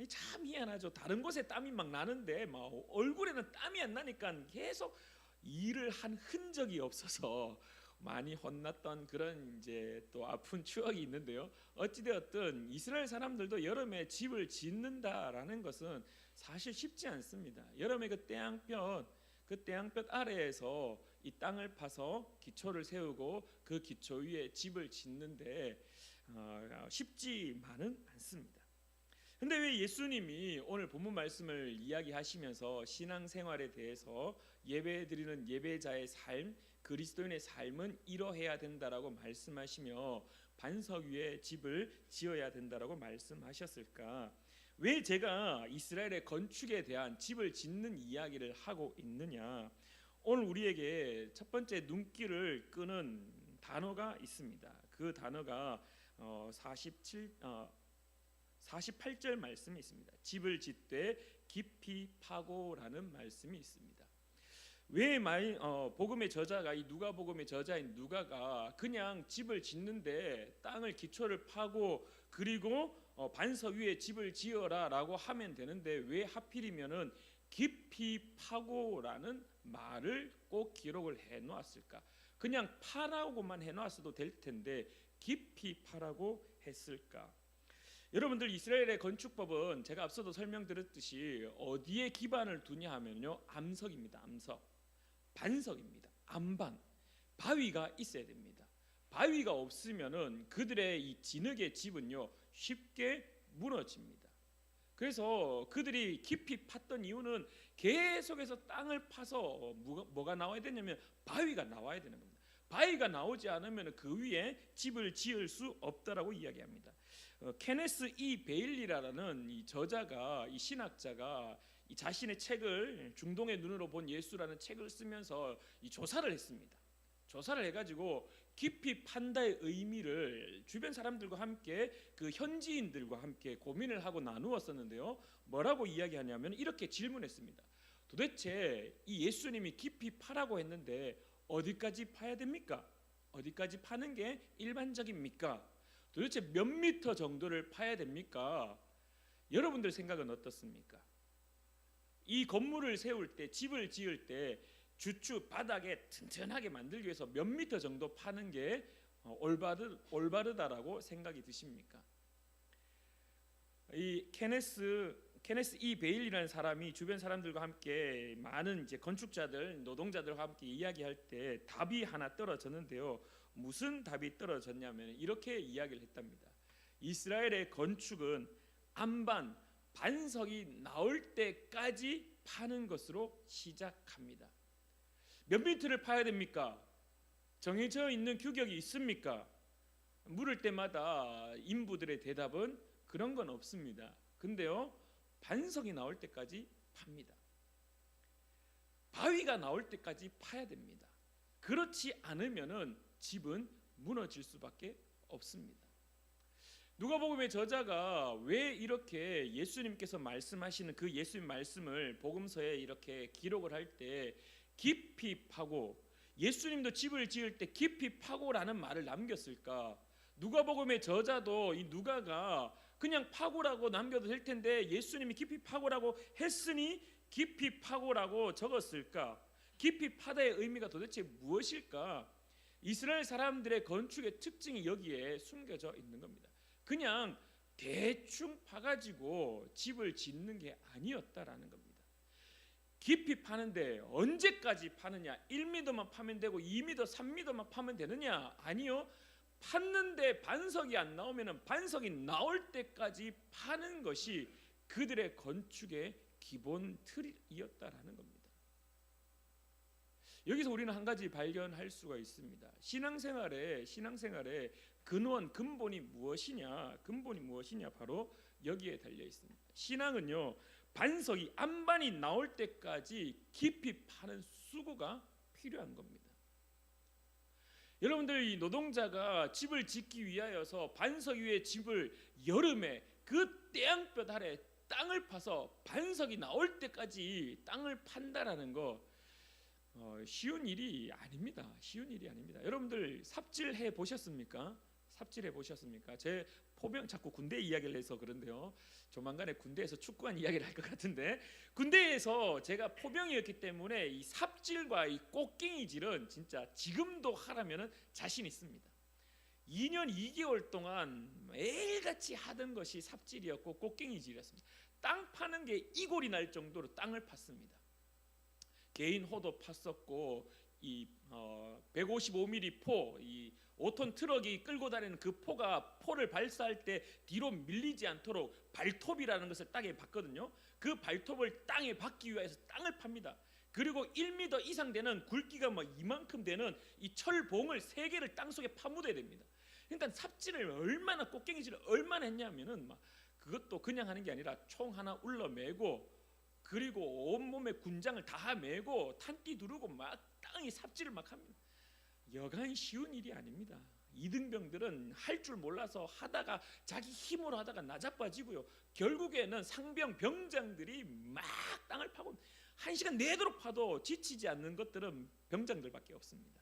참 희한하죠. 다른 곳에 땀이 막 나는데 막 얼굴에는 땀이 안 나니까 계속 일을 한 흔적이 없어서 많이 혼났던 그런 이제 또 아픈 추억이 있는데요. 어찌되었든 이스라엘 사람들도 여름에 집을 짓는다라는 것은 사실 쉽지 않습니다. 여름에 그 태양볕 아래에서 이 땅을 파서 기초를 세우고 그 기초 위에 집을 짓는데 쉽지만은 않습니다. 근데 왜 예수님이 오늘 본문 말씀을 이야기하시면서 신앙생활에 대해서 예배드리는 예배자의 삶, 그리스도인의 삶은 이러해야 된다라고 말씀하시며 반석 위에 집을 지어야 된다라고 말씀하셨을까? 왜 제가 이스라엘의 건축에 대한 집을 짓는 이야기를 하고 있느냐? 오늘 우리에게 첫 번째 눈길을 끄는 단어가 있습니다. 그 단어가 48절 말씀이 있습니다. 집을 짓되 깊이 파고라는 말씀이 있습니다. 왜 복음의 저자가 이 누가복음의 저자인 누가가 그냥 집을 짓는데 땅을 기초를 파고 그리고 반석 위에 집을 지어라라고 하면 되는데 왜 하필이면은 깊이 파고라는 말을 꼭 기록을 해 놓았을까? 그냥 파라고만 해 놨어도 될 텐데 깊이 파라고 했을까? 여러분들 이스라엘의 건축법은 제가 앞서도 설명드렸듯이 어디에 기반을 두냐 하면요, 암석입니다. 암석, 반석입니다. 암반, 바위가 있어야 됩니다. 바위가 없으면은 그들의 이 진흙의 집은요 쉽게 무너집니다. 그래서 그들이 깊이 팠던 이유는 계속해서 땅을 파서 뭐가 나와야 되냐면 바위가 나와야 되는 겁니다. 바위가 나오지 않으면 그 위에 집을 지을 수 없다라고 이야기합니다. 케네스 E 베일리라는 이 저자가, 이 신학자가 이 자신의 책을 중동의 눈으로 본 예수라는 책을 쓰면서 이 조사를 했습니다. 조사를 해가지고 깊이 판다의 의미를 주변 사람들과 함께 그 현지인들과 함께 고민을 하고 나누었었는데요. 뭐라고 이야기하냐면 이렇게 질문했습니다. 도대체 이 예수님이 깊이 파라고 했는데 어디까지 파야 됩니까? 어디까지 파는 게 일반적입니까? 도대체 몇 미터 정도를 파야 됩니까? 여러분들 생각은 어떻습니까? 이 건물을 세울 때, 집을 지을 때 주추 바닥에 튼튼하게 만들기 위해서 몇 미터 정도 파는 게 올바르다라고 생각이 드십니까? 이 케네스 E 베일이라는 사람이 주변 사람들과 함께 많은 이제 건축자들, 노동자들과 함께 이야기할 때 답이 하나 떨어졌는데요. 무슨 답이 떨어졌냐면 이렇게 이야기를 했답니다. 이스라엘의 건축은 암반, 반석이 나올 때까지 파는 것으로 시작합니다. 몇 미터를 파야 됩니까? 정해져 있는 규격이 있습니까? 물을 때마다 인부들의 대답은 그런 건 없습니다. 근데요, 반석이 나올 때까지 팝니다. 바위가 나올 때까지 파야 됩니다. 그렇지 않으면은 집은 무너질 수밖에 없습니다. 누가복음의 저자가 왜 이렇게 예수님께서 말씀하시는 그 예수님 말씀을 복음서에 이렇게 기록을 할 때 깊이 파고, 예수님도 집을 지을 때 깊이 파고라는 말을 남겼을까? 누가복음의 저자도 이 누가가 그냥 파고라고 남겨도 될 텐데 예수님이 깊이 파고라고 했으니 깊이 파고라고 적었을까? 깊이 파다의 의미가 도대체 무엇일까? 이스라엘 사람들의 건축의 특징이 여기에 숨겨져 있는 겁니다. 그냥 대충 파가지고 집을 짓는 게 아니었다라는 겁니다. 깊이 파는데 언제까지 파느냐? 1m만 파면 되고 2m, 3m만 파면 되느냐? 아니요. 팠는데 반석이 안 나오면 반석이 나올 때까지 파는 것이 그들의 건축의 기본 틀이었다라는 겁니다. 여기서 우리는 한 가지 발견할 수가 있습니다. 신앙생활의 근본이 무엇이냐? 바로 여기에 달려 있습니다. 신앙은요, 반석이 암반이 나올 때까지 깊이 파는 수고가 필요한 겁니다. 여러분들, 이 노동자가 집을 짓기 위하여서 반석 위에 집을 여름에 그 태양볕 아래 땅을 파서 반석이 나올 때까지 땅을 판다라는 거 쉬운 일이 아닙니다. 여러분들 삽질해 보셨습니까? 제 포병, 자꾸 군대 이야기를 해서 그런데요, 조만간에 군대에서 축구한 이야기를 할 것 같은데, 군대에서 제가 포병이었기 때문에 이 삽질과 이 꽃갱이질은 진짜 지금도 하라면 자신 있습니다. 2년 2개월 동안 매일같이 하던 것이 삽질이었고 꽃갱이질이었습니다. 땅 파는 게 이골이 날 정도로 땅을 팠습니다. 개인 호도 팠었고, 이 155mm 포, 이 5톤 트럭이 끌고 다니는 그 포를 발사할 때 뒤로 밀리지 않도록 발톱이라는 것을 땅에 박거든요. 그 발톱을 땅에 박기 위해서 땅을 팝니다. 그리고 1m 이상 되는 굵기가 뭐 이만큼 되는 이 철봉을 3개를 땅속에 파묻어야 됩니다. 그러니까 삽질을 얼마나, 꽃갱이질을 얼마나 했냐면은 막 그것도 그냥 하는 게 아니라 총 하나 울러매고, 그리고 온몸에 군장을 다 매고 탄띠 두르고 막 땅에 삽질을 막 합니다. 여간 쉬운 일이 아닙니다. 이등병들은 할 줄 몰라서 하다가 자기 힘으로 하다가 나자빠지고요. 결국에는 상병 병장들이 막 땅을 파고 1시간 내도록 파도 지치지 않는 것들은 병장들밖에 없습니다.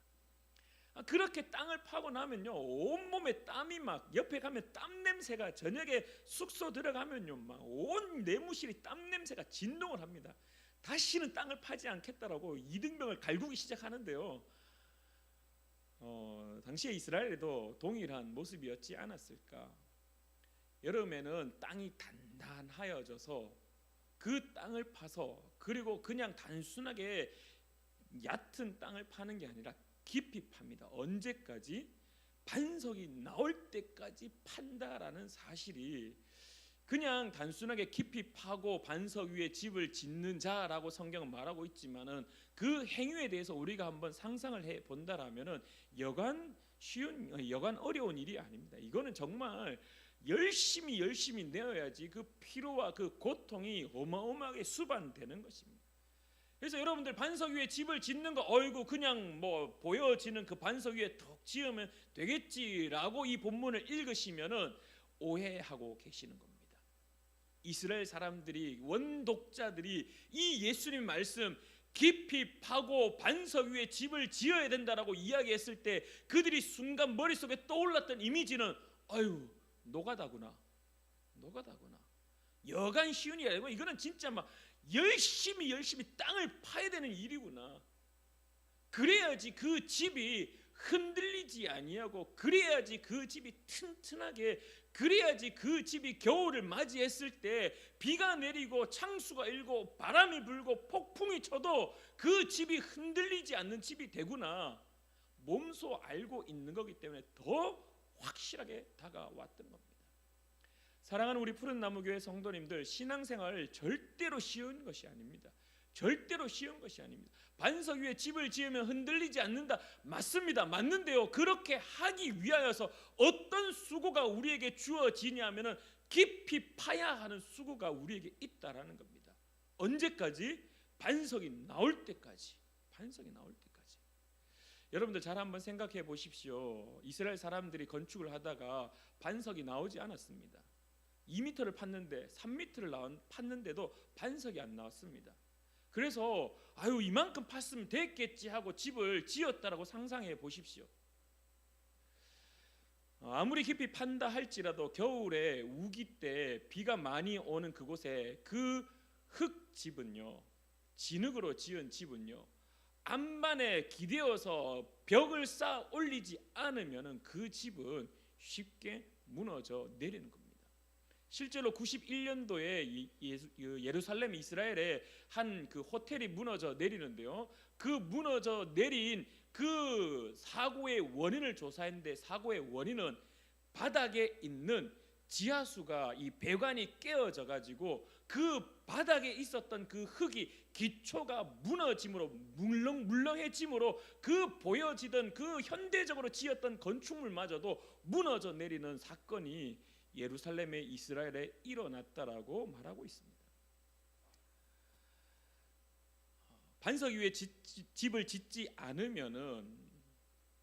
그렇게 땅을 파고 나면요, 온몸에 땀이 막, 옆에 가면 땀 냄새가, 저녁에 숙소 들어가면요 막 온 내무실이 땀 냄새가 진동을 합니다. 다시는 땅을 파지 않겠다라고 이등병을 갈구기 시작하는데요. 당시에 이스라엘에도 동일한 모습이었지 않았을까. 여름에는 땅이 단단하여져서 그 땅을 파서, 그리고 그냥 단순하게 얕은 땅을 파는 게 아니라 깊이 팝니다. 언제까지? 반석이 나올 때까지 판다라는 사실이, 그냥 단순하게 깊이 파고 반석 위에 집을 짓는 자라고 성경은 말하고 있지만은 그 행위에 대해서 우리가 한번 상상을 해 본다라면은 여간 어려운 일이 아닙니다. 이거는 정말 열심히 내어야지 그 피로와 그 고통이 어마어마하게 수반되는 것입니다. 그래서 여러분들 반석 위에 집을 짓는 거, 어이구 그냥 뭐 보여지는 그 반석 위에 툭 지으면 되겠지라고 이 본문을 읽으시면은 오해하고 계시는 겁니다. 이스라엘 사람들이, 원독자들이 이 예수님 말씀 깊이 파고 반석 위에 집을 지어야 된다라고 이야기했을 때 그들이 순간 머릿속에 떠올랐던 이미지는, 아유 노가다구나. 여간 쉬운 일이 아니고 이거는 진짜 막 열심히 땅을 파야 되는 일이구나. 그래야지 그 집이 흔들리지 아니하고, 그래야지 그 집이 튼튼하게, 그래야지 그 집이 겨울을 맞이했을 때 비가 내리고 창수가 일고 바람이 불고 폭풍이 쳐도 그 집이 흔들리지 않는 집이 되구나. 몸소 알고 있는 거기 때문에 더 확실하게 다가왔던 겁니다. 사랑하는 우리 푸른나무교회 성도님들, 신앙생활 절대로 쉬운 것이 아닙니다. 절대로 쉬운 것이 아닙니다. 반석 위에 집을 지으면 흔들리지 않는다, 맞습니다. 맞는데요, 그렇게 하기 위하여서 어떤 수고가 우리에게 주어지냐면은 깊이 파야 하는 수고가 우리에게 있다라는 겁니다. 언제까지? 반석이 나올 때까지. 여러분들 잘 한번 생각해 보십시오. 이스라엘 사람들이 건축을 하다가 반석이 나오지 않았습니다. 2m를 팠는데 3m를 팠는데도 반석이 안 나왔습니다. 그래서 아유 이만큼 팠으면 됐겠지 하고 집을 지었다라고 상상해 보십시오. 아무리 깊이 판다 할지라도 겨울에 우기 때 비가 많이 오는 그곳에 그 흙집은요, 진흙으로 지은 집은요, 안반에 기대어서 벽을 쌓아 올리지 않으면은 그 집은 쉽게 무너져 내리는 겁니다. 실제로 91년도에 예루살렘 이스라엘에 한 그 호텔이 무너져 내리는데요, 그 무너져 내린 그 사고의 원인을 조사했는데, 사고의 원인은 바닥에 있는 지하수가, 이 배관이 깨어져 가지고 그 바닥에 있었던 그 흙이 기초가 무너짐으로, 물렁물렁해짐으로 그 보여지던 그 현대적으로 지었던 건축물마저도 무너져 내리는 사건이 예루살렘의 이스라엘에 일어났다라고 말하고 있습니다. 반석 위에 집을 짓지 않으면은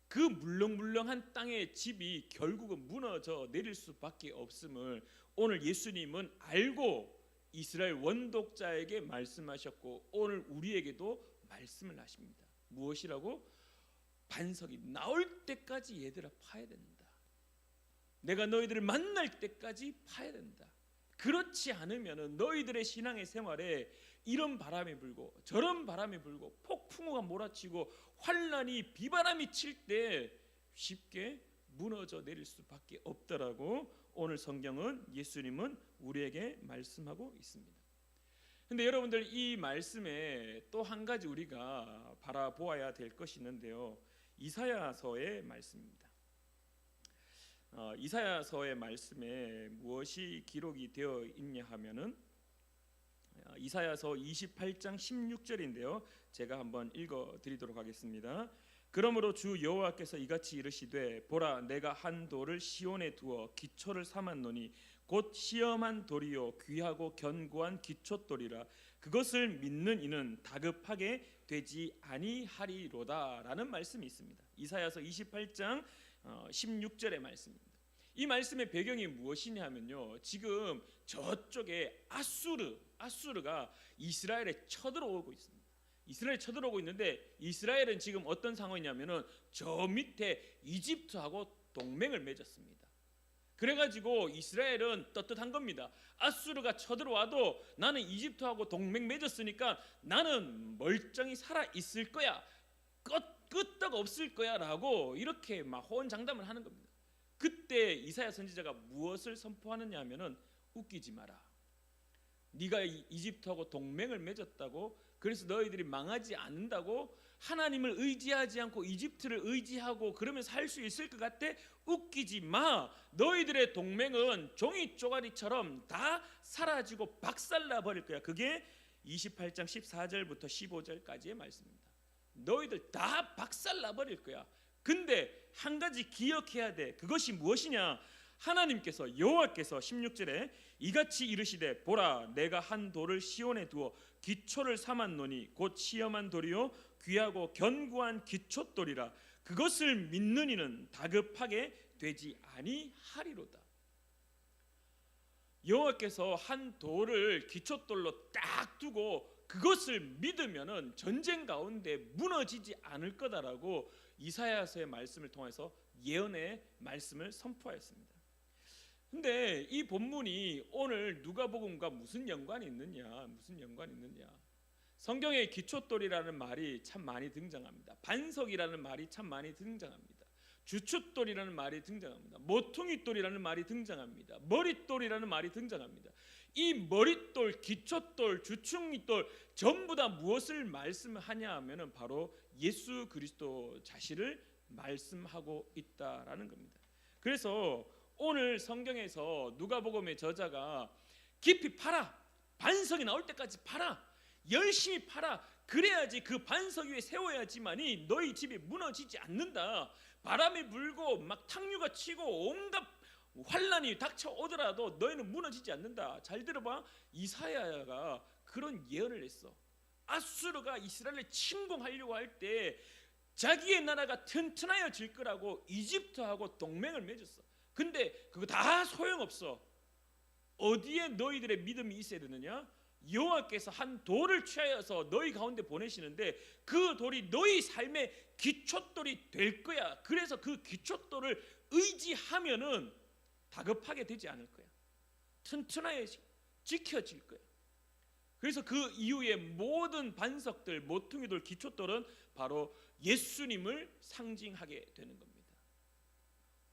그 물렁물렁한 땅의 집이 결국은 무너져 내릴 수밖에 없음을 오늘 예수님은 알고 이스라엘 원독자에게 말씀하셨고, 오늘 우리에게도 말씀을 하십니다. 무엇이라고? 반석이 나올 때까지 얘들아 파야 된다. 내가 너희들을 만날 때까지 파야 된다. 그렇지 않으면 너희들의 신앙의 생활에 이런 바람이 불고 저런 바람이 불고 폭풍우가 몰아치고 환란이, 비바람이 칠 때 쉽게 무너져 내릴 수밖에 없다라고 오늘 성경은, 예수님은 우리에게 말씀하고 있습니다. 근데 여러분들, 이 말씀에 또 한 가지 우리가 바라보아야 될 것이 있는데요, 이사야서의 말씀입니다. 이사야서의 말씀에 무엇이 기록이 되어 있냐 하면은 이사야서 28장 16절인데요. 제가 한번 읽어 드리도록 하겠습니다. 그러므로 주 여호와께서 이같이 이르시되 보라 내가 한 돌을 시온에 두어 기초를 삼았노니 곧 시험한 돌이요 귀하고 견고한 기초돌이라 그것을 믿는 이는 다급하게 되지 아니하리로다라는 말씀이 있습니다. 이사야서 28장 16절의 말씀입니다. 이 말씀의 배경이 무엇이냐 하면요, 지금 저쪽에 아수르가 이스라엘에 쳐들어오고 있습니다. 이스라엘에 쳐들어오고 있는데 이스라엘은 지금 어떤 상황이냐면은 저 밑에 이집트하고 동맹을 맺었습니다. 그래가지고 이스라엘은 떳떳한 겁니다. 아수르가 쳐들어와도 나는 이집트하고 동맹 맺었으니까 나는 멀쩡히 살아 있을 거야, 끄떡 없을 거야라고 이렇게 막 호언장담을 하는 겁니다. 그때 이사야 선지자가 무엇을 선포하느냐 하면은 웃기지 마라. 네가 이집트하고 동맹을 맺었다고 그래서 너희들이 망하지 않는다고 하나님을 의지하지 않고 이집트를 의지하고 그러면 살 수 있을 것 같아? 웃기지 마. 너희들의 동맹은 종이 쪼가리처럼 다 사라지고 박살나 버릴 거야. 그게 28장 14절부터 15절까지의 말씀입니다. 너희들 다 박살나 버릴 거야. 근데 한 가지 기억해야 돼. 그것이 무엇이냐? 하나님께서 여호와께서 16절에 이같이 이르시되 보라 내가 한 돌을 시온에 두어 기초를 삼았노니 곧 시험한 돌이요 귀하고 견고한 기초돌이라 그것을 믿는 이는 다급하게 되지 아니하리로다. 여호와께서 한 돌을 기초돌로 딱 두고 그것을 믿으면은 전쟁 가운데 무너지지 않을 거다라고 이사야서의 말씀을 통해서 예언의 말씀을 선포하였습니다. 근데 이 본문이 오늘 누가복음과 무슨 연관이 있느냐? 성경에 기초돌이라는 말이 참 많이 등장합니다. 반석이라는 말이 참 많이 등장합니다. 주춧돌이라는 말이 등장합니다. 모퉁이돌이라는 말이 등장합니다. 머릿돌이라는 말이 등장합니다. 이 머릿돌, 기초돌, 주춧돌 전부 다 무엇을 말씀하냐 하면은 바로 예수 그리스도 자신을 말씀하고 있다라는 겁니다. 그래서 오늘 성경에서 누가복음의 저자가 깊이 파라, 반석이 나올 때까지 파라, 열심히 파라, 그래야지 그 반석 위에 세워야지만이 너희 집이 무너지지 않는다. 바람이 불고 막 탕류가 치고 온갖 환란이 닥쳐오더라도 너희는 무너지지 않는다. 잘 들어봐. 이사야가 그런 예언을 했어. 아수르가 이스라엘을 침공하려고 할 때 자기의 나라가 튼튼하여질 거라고 이집트하고 동맹을 맺었어. 근데 그거 다 소용없어. 어디에 너희들의 믿음이 있어야 되느냐? 여호와께서 한 돌을 취하여서 너희 가운데 보내시는데 그 돌이 너희 삶의 기초돌이 될 거야. 그래서 그 기초돌을 의지하면은 다급하게 되지 않을 거야. 튼튼하게 지켜질 거야. 그래서 그 이후에 모든 반석들, 모퉁이돌, 기초돌은 바로 예수님을 상징하게 되는 겁니다.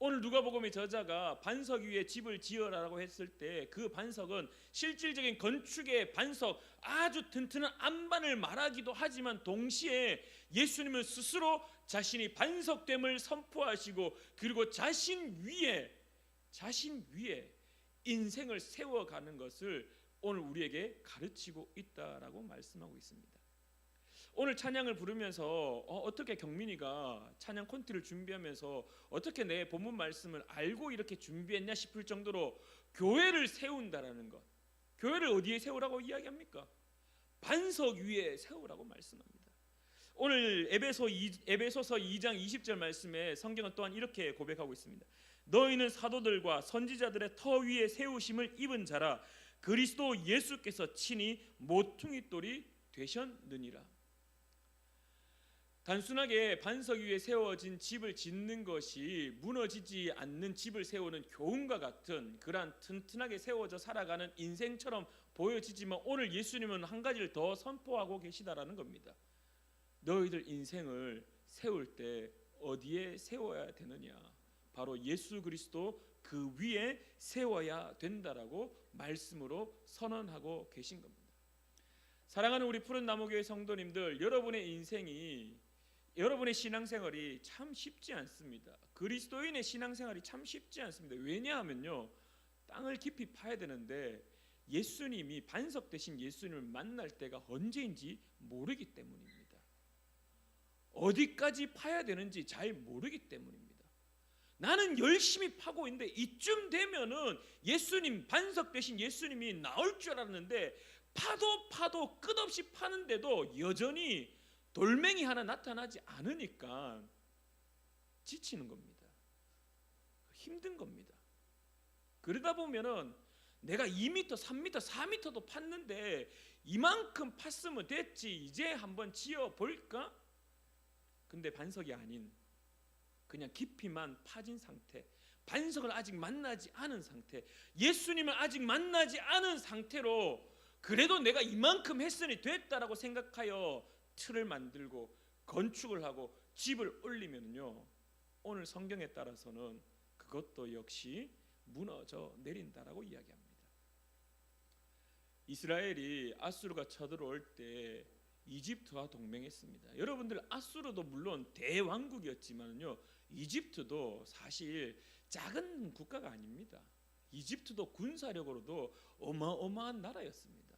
오늘 누가복음의 저자가 반석 위에 집을 지어라라고 했을 때 그 반석은 실질적인 건축의 반석, 아주 튼튼한 안반을 말하기도 하지만 동시에 예수님은 스스로 자신이 반석됨을 선포하시고 그리고 자신 위에 인생을 세워가는 것을 오늘 우리에게 가르치고 있다라고 말씀하고 있습니다. 오늘 찬양을 부르면서 어떻게 경민이가 찬양 콘티를 준비하면서 어떻게 내 본문 말씀을 알고 이렇게 준비했냐 싶을 정도로 교회를 세운다라는 것, 교회를 어디에 세우라고 이야기합니까? 반석 위에 세우라고 말씀합니다. 오늘 에베소서 2장 20절 말씀에 성경은 또한 이렇게 고백하고 있습니다. 너희는 사도들과 선지자들의 터 위에 세우심을 입은 자라 그리스도 예수께서 친히 모퉁이돌이 되셨느니라. 단순하게 반석 위에 세워진 집을 짓는 것이 무너지지 않는 집을 세우는 교훈과 같은 그러한 튼튼하게 세워져 살아가는 인생처럼 보여지지만 오늘 예수님은 한 가지를 더 선포하고 계시다라는 겁니다. 너희들 인생을 세울 때 어디에 세워야 되느냐? 바로 예수 그리스도 그 위에 세워야 된다라고 말씀으로 선언하고 계신 겁니다. 사랑하는 우리 푸른 나무교회 성도님들, 여러분의 신앙생활이 참 쉽지 않습니다. 그리스도인의 신앙생활이 참 쉽지 않습니다. 왜냐하면요, 땅을 깊이 파야 되는데 예수님이 반석 대신 예수님을 만날 때가 언제인지 모르기 때문입니다. 어디까지 파야 되는지 잘 모르기 때문입니다. 나는 열심히 파고 있는데 이쯤 되면은 예수님, 반석 대신 예수님이 나올 줄 알았는데 파도 끝없이 파는데도 여전히 돌멩이 하나 나타나지 않으니까 지치는 겁니다. 힘든 겁니다. 그러다 보면은 내가 2m, 3m, 4m도 팠는데 이만큼 팠으면 됐지, 이제 한번 지어 볼까? 근데 반석이 아닌 그냥 깊이만 파진 상태, 반석을 아직 만나지 않은 상태, 예수님을 아직 만나지 않은 상태로 그래도 내가 이만큼 했으니 됐다라고 생각하여 틀을 만들고 건축을 하고 집을 올리면요, 오늘 성경에 따라서는 그것도 역시 무너져 내린다라고 이야기합니다. 이스라엘이 아수르가 쳐들어올 때 이집트와 동맹했습니다. 여러분들, 아수르도 물론 대왕국이었지만요, 이집트도 사실 작은 국가가 아닙니다. 이집트도 군사력으로도 어마어마한 나라였습니다.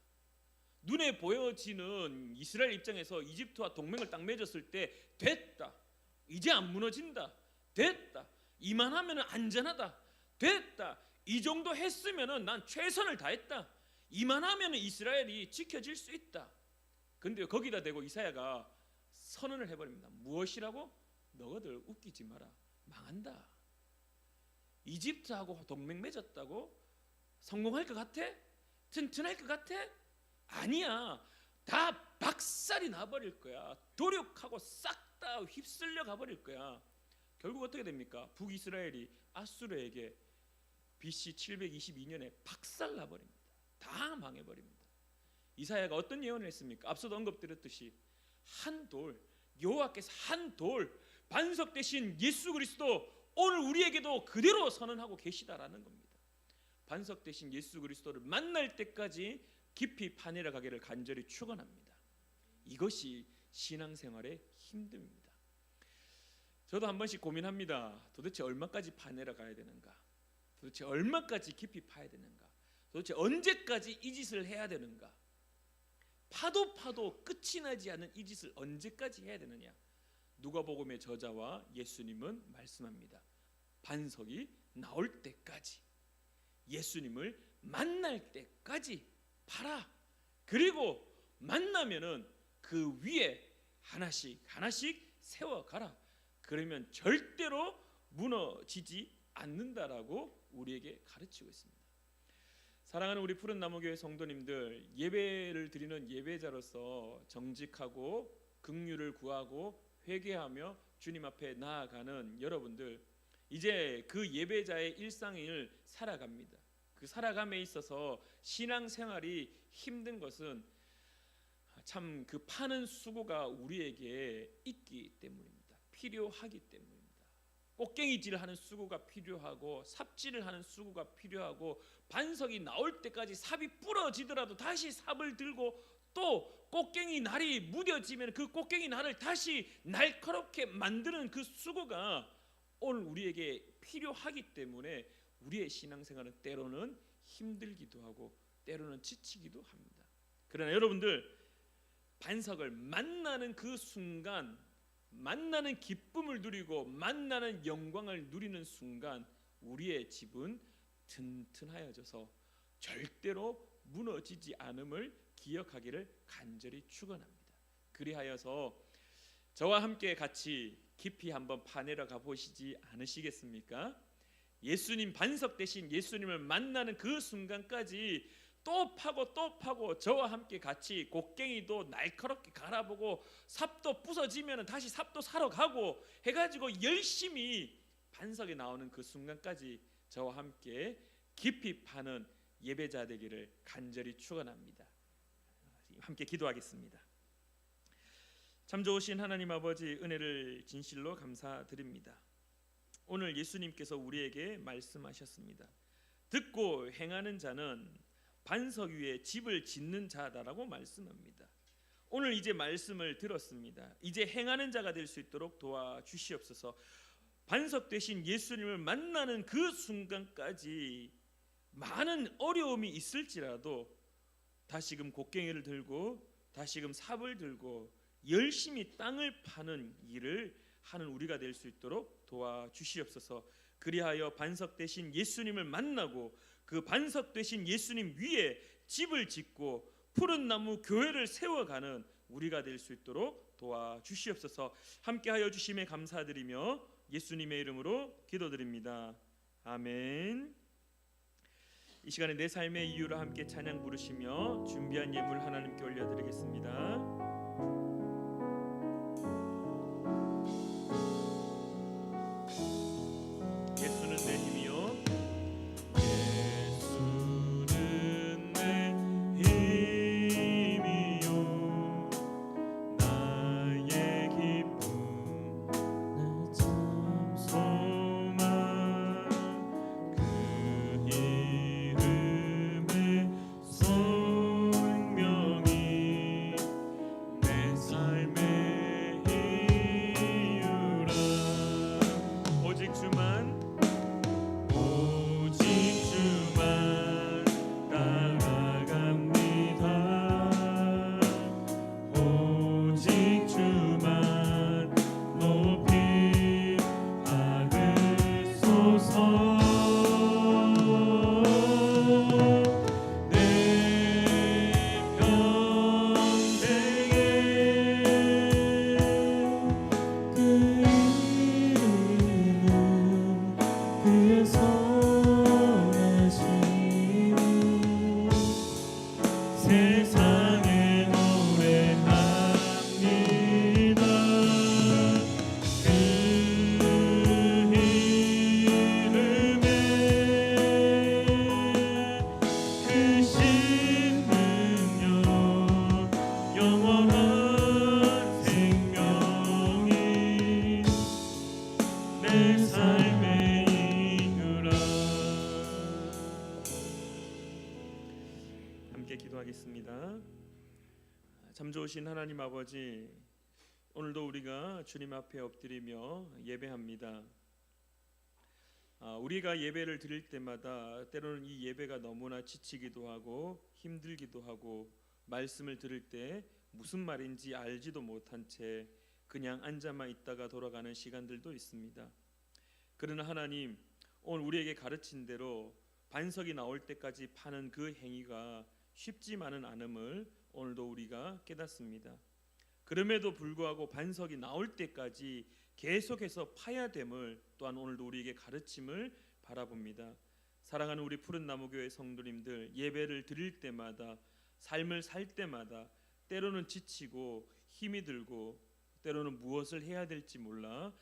눈에 보여지는 이스라엘 입장에서 이집트와 동맹을 딱 맺었을 때 됐다, 이제 안 무너진다, 됐다, 이만하면 안전하다, 됐다, 이 정도 했으면 난 최선을 다했다, 이만하면 이스라엘이 지켜질 수 있다. 근데 거기다 대고 이사야가 선언을 해버립니다. 무엇이라고? 너희들 웃기지 마라, 망한다. 이집트하고 동맹 맺었다고 성공할 것 같아? 튼튼할 것 같아? 아니야. 다 박살이 나버릴 거야. 도력하고 싹 다 휩쓸려 가버릴 거야. 결국 어떻게 됩니까? 북이스라엘이 아수르에게 BC 722년에 박살 나버립니다. 다 망해버립니다. 이사야가 어떤 예언을 했습니까? 앞서도 언급드렸듯이 한 돌, 여호와께서 한 돌, 반석 대신 예수 그리스도 오늘 우리에게도 그대로 선언하고 계시다라는 겁니다. 반석 대신 예수 그리스도를 만날 때까지 깊이 파내려 가기를 간절히 축원합니다. 이것이 신앙생활의 힘듦입니다. 저도 한 번씩 고민합니다. 도대체 얼마까지 파내려 가야 되는가? 도대체 얼마까지 깊이 파야 되는가? 도대체 언제까지 이 짓을 해야 되는가? 파도 끝이 나지 않은 이 짓을 언제까지 해야 되느냐? 누가복음의 저자와 예수님은 말씀합니다. 반석이 나올 때까지, 예수님을 만날 때까지 파라. 그리고 만나면은 그 위에 하나씩 세워가라. 그러면 절대로 무너지지 않는다라고 우리에게 가르치고 있습니다. 사랑하는 우리 푸른 나무교회 성도님들, 예배를 드리는 예배자로서 정직하고 긍휼을 구하고 회개하며 주님 앞에 나아가는 여러분들, 이제 그 예배자의 일상을 살아갑니다. 그 살아감에 있어서 신앙생활이 힘든 것은 참 그 파는 수고가 우리에게 있기 때문입니다. 필요하기 때문입니다. 꽃갱이질을 하는 수고가 필요하고 삽질을 하는 수고가 필요하고 반석이 나올 때까지 삽이 부러지더라도 다시 삽을 들고 또 꽃갱이 날이 무뎌지면 그 꽃갱이 날을 다시 날카롭게 만드는 그 수고가 오늘 우리에게 필요하기 때문에 우리의 신앙생활은 때로는 힘들기도 하고 때로는 지치기도 합니다. 그러나 여러분들, 반석을 만나는 그 순간, 만나는 기쁨을 누리고 만나는 영광을 누리는 순간 우리의 집은 튼튼하여져서 절대로 무너지지 않음을 기억하기를 간절히 축원합니다. 그리하여서 저와 함께 같이 깊이 한번 파내려 가보시지 않으시겠습니까? 예수님, 반석 대신 예수님을 만나는 그 순간까지 또 파고 저와 함께 같이 곡괭이도 날카롭게 갈아보고 삽도 부서지면 다시 삽도 사러 가고 해가지고 열심히 반석에 나오는 그 순간까지 저와 함께 깊이 파는 예배자 되기를 간절히 축원합니다. 함께 기도하겠습니다. 참 좋으신 하나님 아버지, 은혜를 진실로 감사드립니다. 오늘 예수님께서 우리에게 말씀하셨습니다. 듣고 행하는 자는 반석 위에 집을 짓는 자다라고 말씀합니다. 오늘 이제 말씀을 들었습니다. 이제 행하는 자가 될 수 있도록 도와주시옵소서. 반석 대신 예수님을 만나는 그 순간까지 많은 어려움이 있을지라도 다시금 곡괭이를 들고 다시금 삽을 들고 열심히 땅을 파는 일을 하는 우리가 될 수 있도록 도와주시옵소서. 그리하여 반석 되신 예수님을 만나고 그 반석 되신 예수님 위에 집을 짓고 푸른 나무 교회를 세워가는 우리가 될 수 있도록 도와주시옵소서. 함께하여 주심에 감사드리며 예수님의 이름으로 기도드립니다. 아멘. 이 시간에 내 삶의 이유로 함께 찬양 부르시며 준비한 예물 하나님께 올려드리겠습니다. 예수는 내 힘이요 예수는 내 힘이요 나의 기쁨 내 참 소망 그 이름의 성명이 내 삶의 이유라. 오직 주만 따라갑니다. 오직 주만 높이 받으소서. 내 평생에 그 이름은 그의 선하심이 세상에 노래합니다. 그 이름에 크신 능력 영원한 생명이 내 삶의 이유라. 함께 기도하겠습니다. 참 좋으신 하나님 아버지, 오늘도 우리가 주님 앞에 엎드리며 예배합니다. 우리가 예배를 드릴 때마다 때로는 이 예배가 너무나 지치기도 하고 힘들기도 하고 말씀을 들을 때 무슨 말인지 알지도 못한 채 그냥 앉아만 있다가 돌아가는 시간들도 있습니다. 그러나 하나님, 오늘 우리에게 가르친 대로 반석이 나올 때까지 파는 그 행위가 쉽지만은 않음을 오늘도 우리가 깨닫습니다. 그럼에도 불구하고 반석이 나올 때까지 계속해서 파야 됨을 또한 오늘도 우리에게 가르침을 바라봅니다. 사랑하는 우리 푸른 나무교회 성도님들, 예배를 드릴 때마다 삶을 살 때마다 때로는 지치고 힘이 들고 때로는 무엇을 해야 될지 몰라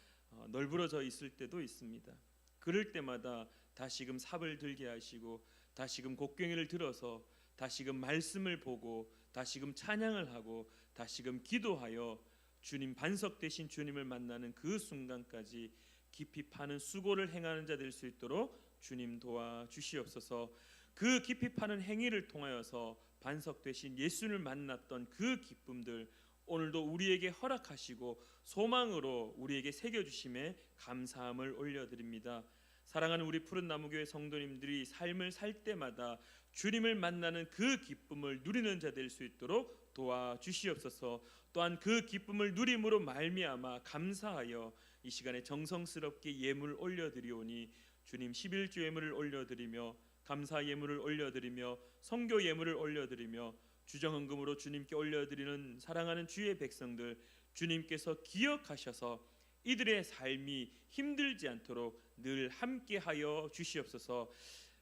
널브러져 있을 때도 있습니다. 그럴 때마다 다시금 삽을 들게 하시고 다시금 곡괭이를 들어서 다시금 말씀을 보고 다시금 찬양을 하고 다시금 기도하여 주님 반석 되신 주님을 만나는 그 순간까지 깊이 파는 수고를 행하는 자 될 수 있도록 주님 도와주시옵소서. 그 깊이 파는 행위를 통하여서 반석 되신 예수를 만났던 그 기쁨들 오늘도 우리에게 허락하시고 소망으로 우리에게 새겨주심에 감사함을 올려드립니다. 사랑하는 우리 푸른 나무교회 성도님들이 삶을 살 때마다 주님을 만나는 그 기쁨을 누리는 자 될 수 있도록 도와주시옵소서. 또한 그 기쁨을 누림으로 말미암아 감사하여 이 시간에 정성스럽게 예물 올려드리오니 주님 11주 예물을 올려드리며 감사 예물을 올려드리며 성교 예물을 올려드리며 주정헌금으로 주님께 올려드리는 사랑하는 주의 백성들 주님께서 기억하셔서 이들의 삶이 힘들지 않도록 늘 함께하여 주시옵소서.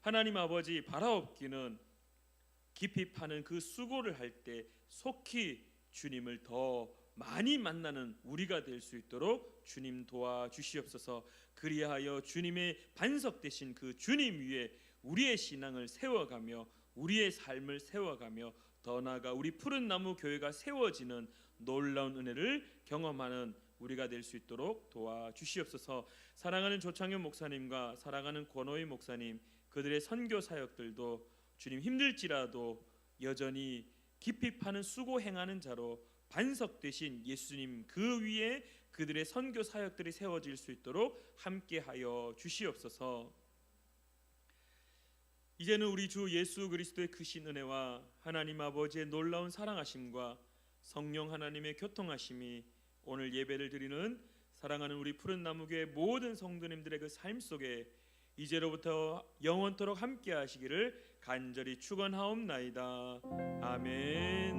하나님 아버지, 바라옵기는 깊이 파는 그 수고를 할 때 속히 주님을 더 많이 만나는 우리가 될 수 있도록 주님 도와주시옵소서. 그리하여 주님의 반석 되신 그 주님 위에 우리의 신앙을 세워가며 우리의 삶을 세워가며 더 나아가 우리 푸른 나무 교회가 세워지는 놀라운 은혜를 경험하는 우리가 될 수 있도록 도와주시옵소서. 사랑하는 조창현 목사님과 사랑하는 권호희 목사님, 그들의 선교 사역들도 주님 힘들지라도 여전히 깊이 파는 수고 행하는 자로 반석 되신 예수님 그 위에 그들의 선교 사역들이 세워질 수 있도록 함께하여 주시옵소서. 이제는 우리 주 예수 그리스도의 크신 은혜와 하나님 아버지의 놀라운 사랑하심과 성령 하나님의 교통하심이 오늘 예배를 드리는 사랑하는 우리 푸른 나무교회 모든 성도님들의 그 삶 속에 이제로부터 영원토록 함께 하시기를 간절히 축원하옵나이다. 아멘.